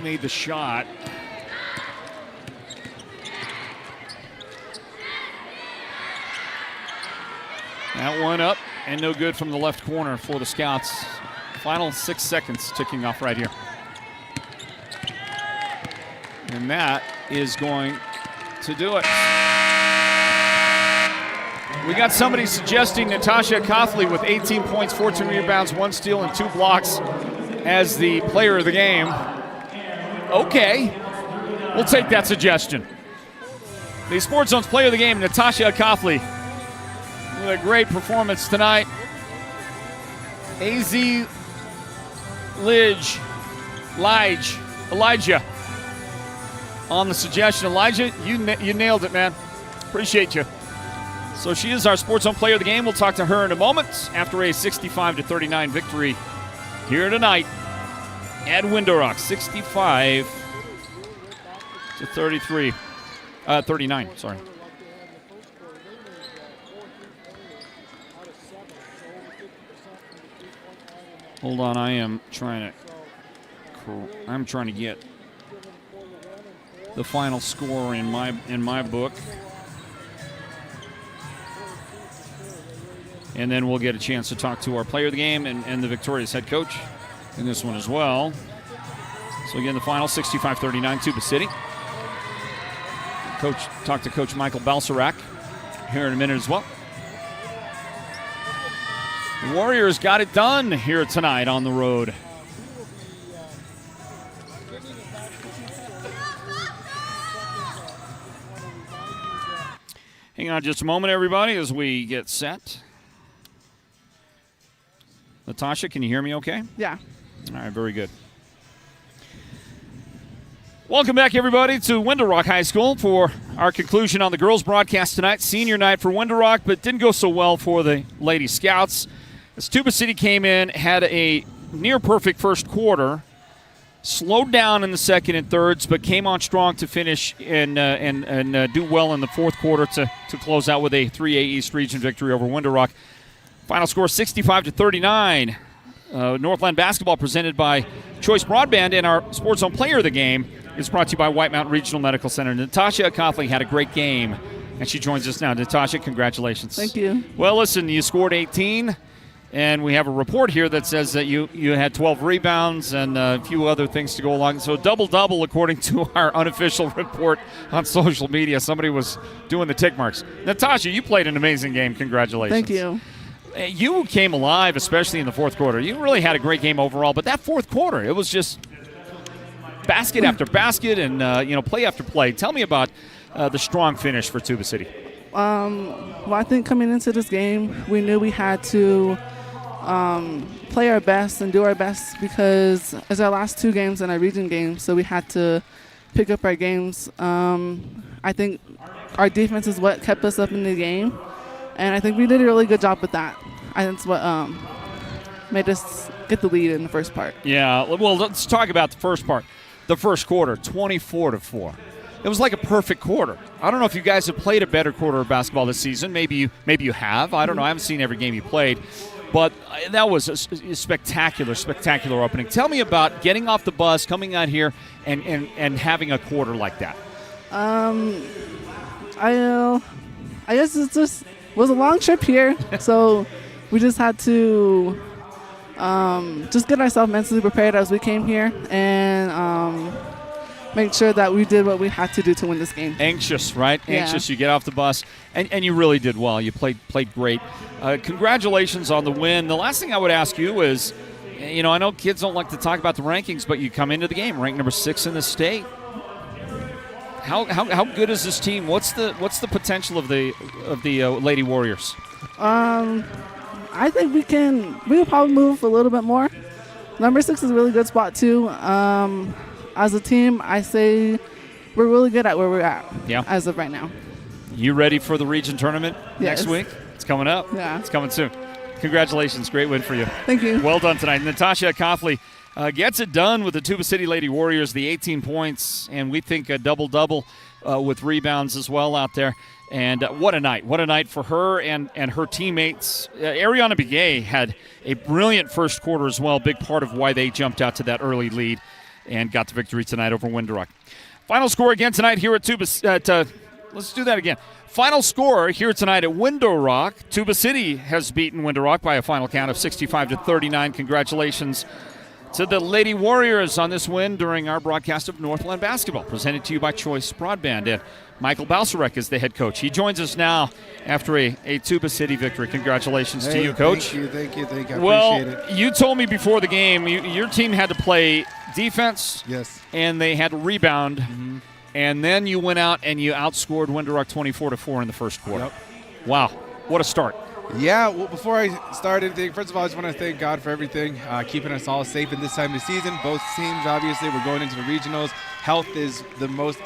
made the shot. That one up and no good from the left corner for the Scouts. Final 6 seconds ticking off right here. And that is going to do it. We got somebody suggesting Natasha Acofley with 18 points, 14 rebounds, 1 steal, and 2 blocks as the player of the game. Okay, we'll take that suggestion. The Sports Zone's player of the game, Natasha Acofley, with a great performance tonight. AZ Elijah on the suggestion. Elijah, you nailed it, man. Appreciate you. So she is our Sports Zone player of the game. We'll talk to her in a moment after a 65-39 victory here tonight at Window Rock. 39, sorry. Hold on, I'm trying to get the final score in my book. And then we'll get a chance to talk to our player of the game and the victorious head coach in this one as well. So again, the final 65-39, Tuba City. Talk to Coach Michael Balsarac here in a minute as well. The Warriors got it done here tonight on the road. Hang on just a moment, everybody, as we get set. Natasha, can you hear me okay? Yeah. All right, very good. Welcome back, everybody, to Window Rock High School for our conclusion on the girls' broadcast tonight. Senior night for Window Rock, but didn't go so well for the Lady Scouts. As Tuba City came in, had a near-perfect first quarter, slowed down in the second and thirds, but came on strong to finish and do well in the fourth quarter to close out with a 3A East Region victory over Window Rock. Final score 65-39. Northland basketball presented by Choice Broadband, and our Sports Zone player of the game is brought to you by White Mountain Regional Medical Center. Natasha Acofley had a great game, and she joins us now. Natasha, congratulations. Thank you. Well, listen, you scored 18, and we have a report here that says that you had 12 rebounds and a few other things to go along. So double-double according to our unofficial report on social media. Somebody was doing the tick marks. Natasha, you played an amazing game. Congratulations. Thank you. You came alive, especially in the fourth quarter. You really had a great game overall, but that fourth quarter, it was just basket after basket and play after play. Tell me about the strong finish for Tuba City. Well, I think coming into this game, we knew we had to play our best and do our best because it's our last 2 games and our region games, so we had to pick up our games. I think our defense is what kept us up in the game, and I think we did a really good job with that. I think that's what made us get the lead in the first part. Yeah, well, let's talk about the first part. The first quarter, 24-4. It was like a perfect quarter. I don't know if you guys have played a better quarter of basketball this season. Maybe you have. I don't know. I haven't seen every game you played. But that was a spectacular opening. Tell me about getting off the bus, coming out here, and having a quarter like that. I guess it just was a long trip here, so we just had to just get ourselves mentally prepared as we came here and make sure that we did what we had to do to win this game. Anxious, right? Yeah. Anxious. You get off the bus, and you really did well. You played great. Congratulations on the win. The last thing I would ask you is, I know kids don't like to talk about the rankings, but you come into the game ranked number 6 in the state. How good is this team? What's the potential of the Lady Warriors? I think we'll probably move a little bit more. Number 6 is a really good spot too. As a team, I say we're really good at where we're at as of right now. You ready for the region tournament next week? It's coming up. Yeah. It's coming soon. Congratulations. Great win for you. Thank you. Well done tonight. Natasha Coughley gets it done with the Tuba City Lady Warriors, the 18 points, and we think a double-double with rebounds as well out there. And what a night. What a night for her and her teammates. Ariana Begay had a brilliant first quarter as well, big part of why they jumped out to that early lead and got the victory tonight over Window Rock. Final score again tonight here at Tuba. Let's do that again. Final score here tonight at Window Rock. Tuba City has beaten Window Rock by a final count of 65-39. Congratulations to the Lady Warriors on this win during our broadcast of Northland basketball, presented to you by Choice Broadband. And Michael Balsarek is the head coach. He joins us now after a Tuba City victory. Congratulations to you, Coach. Thank you. I appreciate it. You told me before the game your team had to play defense. Yes. And they had to rebound. Mm-hmm. And then you went out and you outscored Window Rock 24-4 in the first quarter. Yep. Wow. What a start. Yeah, well, before I start anything, first of all, I just want to thank God for everything, keeping us all safe in this time of the season. Both teams, obviously, we're going into the regionals. Health is the most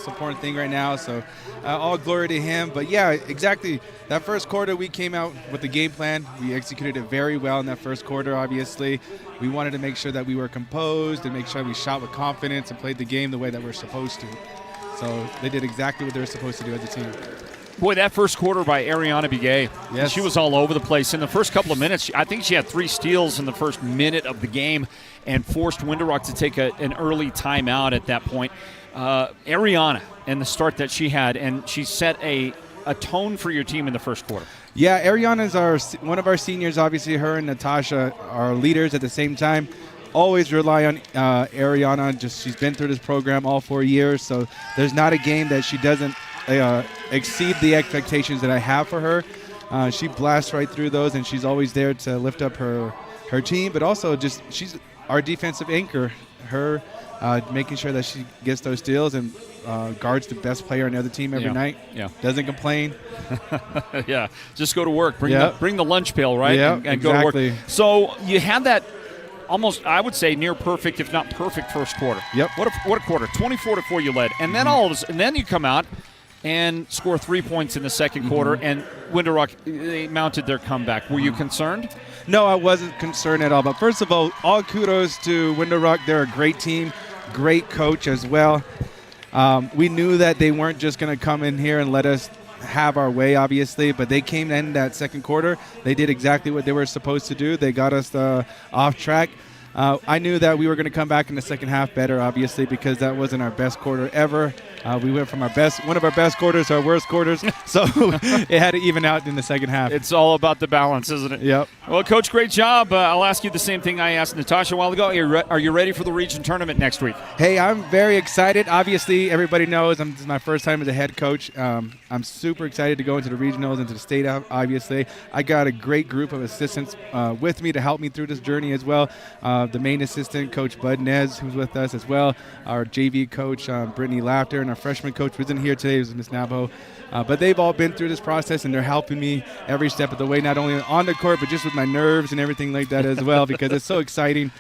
important thing right now, so all glory to him. But, yeah, exactly. That first quarter, we came out with the game plan. We executed it very well in that first quarter, obviously. We wanted to make sure that we were composed and make sure we shot with confidence and played the game the way that we're supposed to. So they did exactly what they were supposed to do as a team. Boy, that first quarter by Ariana Begay, yes. She was all over the place. In the first couple of minutes, I think she had 3 steals in the first minute of the game and forced Window Rock to take an early timeout at that point. Ariana and the start that she had, and she set a tone for your team in the first quarter. Yeah, Ariana's one of our seniors. Obviously, her and Natasha are leaders at the same time. Always rely on Ariana. She's been through this program all 4 years, so there's not a game that she doesn't exceed the expectations that I have for her. She blasts right through those, and she's always there to lift up her team, but also just she's our defensive anchor. Her making sure that she gets those steals and guards the best player on the other team every night. Yeah. Doesn't complain. Yeah. Just go to work. Bring the lunch pail, right? Yeah, and exactly. Go to work. So you had that almost, I would say, near perfect, if not perfect, first quarter. Yep. What a quarter. 24-4 you led. And then and then you come out and score 3 points in the second quarter, and Window Rock, they mounted their comeback. Were you concerned? No, I wasn't concerned at all. But first of all kudos to Window Rock. They're a great team, great coach as well. We knew that they weren't just going to come in here and let us have our way, obviously, but they came in that second quarter. They did exactly what they were supposed to do. They got us off track. I knew that we were going to come back in the second half better, obviously, because that wasn't our best quarter ever. We went from one of our best quarters to our worst quarters, so it had to even out in the second half. It's all about the balance, isn't it? Yep. Well, Coach, great job. I'll ask you the same thing I asked Natasha a while ago. Are you ready for the region tournament next week? Hey, I'm very excited. Obviously, everybody knows this is my first time as a head coach. I'm super excited to go into the regionals, into the state, obviously. I got a great group of assistants with me to help me through this journey as well. The main assistant, Coach Bud Nez, who's with us as well. Our JV coach, Brittany Laughter, and our freshman coach who isn't here today, is Miss Navajo. But they've all been through this process, and they're helping me every step of the way, not only on the court, but just with my nerves and everything like that as well, because it's so exciting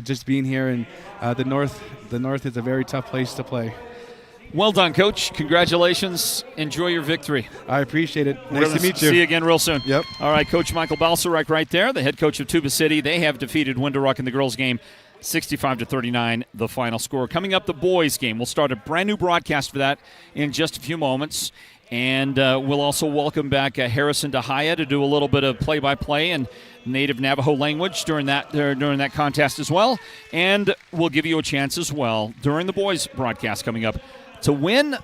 just being here. And the North is a very tough place to play. Well done, Coach. Congratulations. Enjoy your victory. I appreciate it. Nice to meet you. See you again real soon. Yep. All right, Coach Michael Balsarek right there, the head coach of Tuba City. They have defeated Window Rock in the girls' game 65-39, the final score. Coming up, the boys' game. We'll start a brand-new broadcast for that in just a few moments. And we'll also welcome back Harrison DeHaya to do a little bit of play-by-play in native Navajo language during that contest as well. And we'll give you a chance as well during the boys' broadcast coming up to win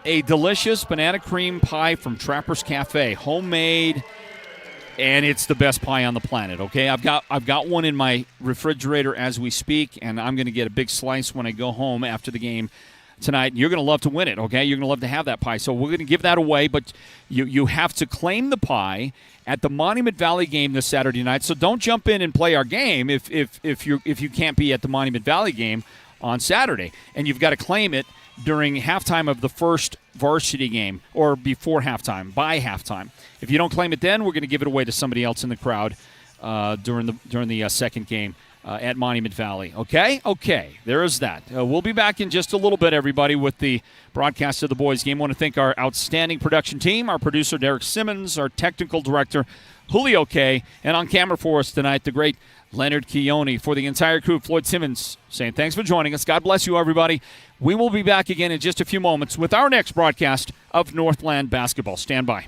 a delicious banana cream pie from Trapper's Cafe, homemade, and it's the best pie on the planet. Okay, I've got one in my refrigerator as we speak, and I'm going to get a big slice when I go home after the game tonight. You're going to love to win it. Okay, you're going to love to have that pie. So we're going to give that away, but you have to claim the pie at the Monument Valley game this Saturday night. So don't jump in and play our game if you can't be at the Monument Valley game on Saturday, and you've got to claim it during halftime of the first varsity game, or before halftime, by halftime. If you don't claim it then, we're going to give it away to somebody else in the crowd during the second game at Monument Valley. Okay, there is that. We'll be back in just a little bit, everybody, with the broadcast of the boys' game. I want to thank our outstanding production team, our producer, Derek Simmons, our technical director, Julio K., and on camera for us tonight, the great Leonard Keone. For the entire crew, Floyd Simmons saying thanks for joining us. God bless you, everybody. We will be back again in just a few moments with our next broadcast of Northland basketball. Stand by.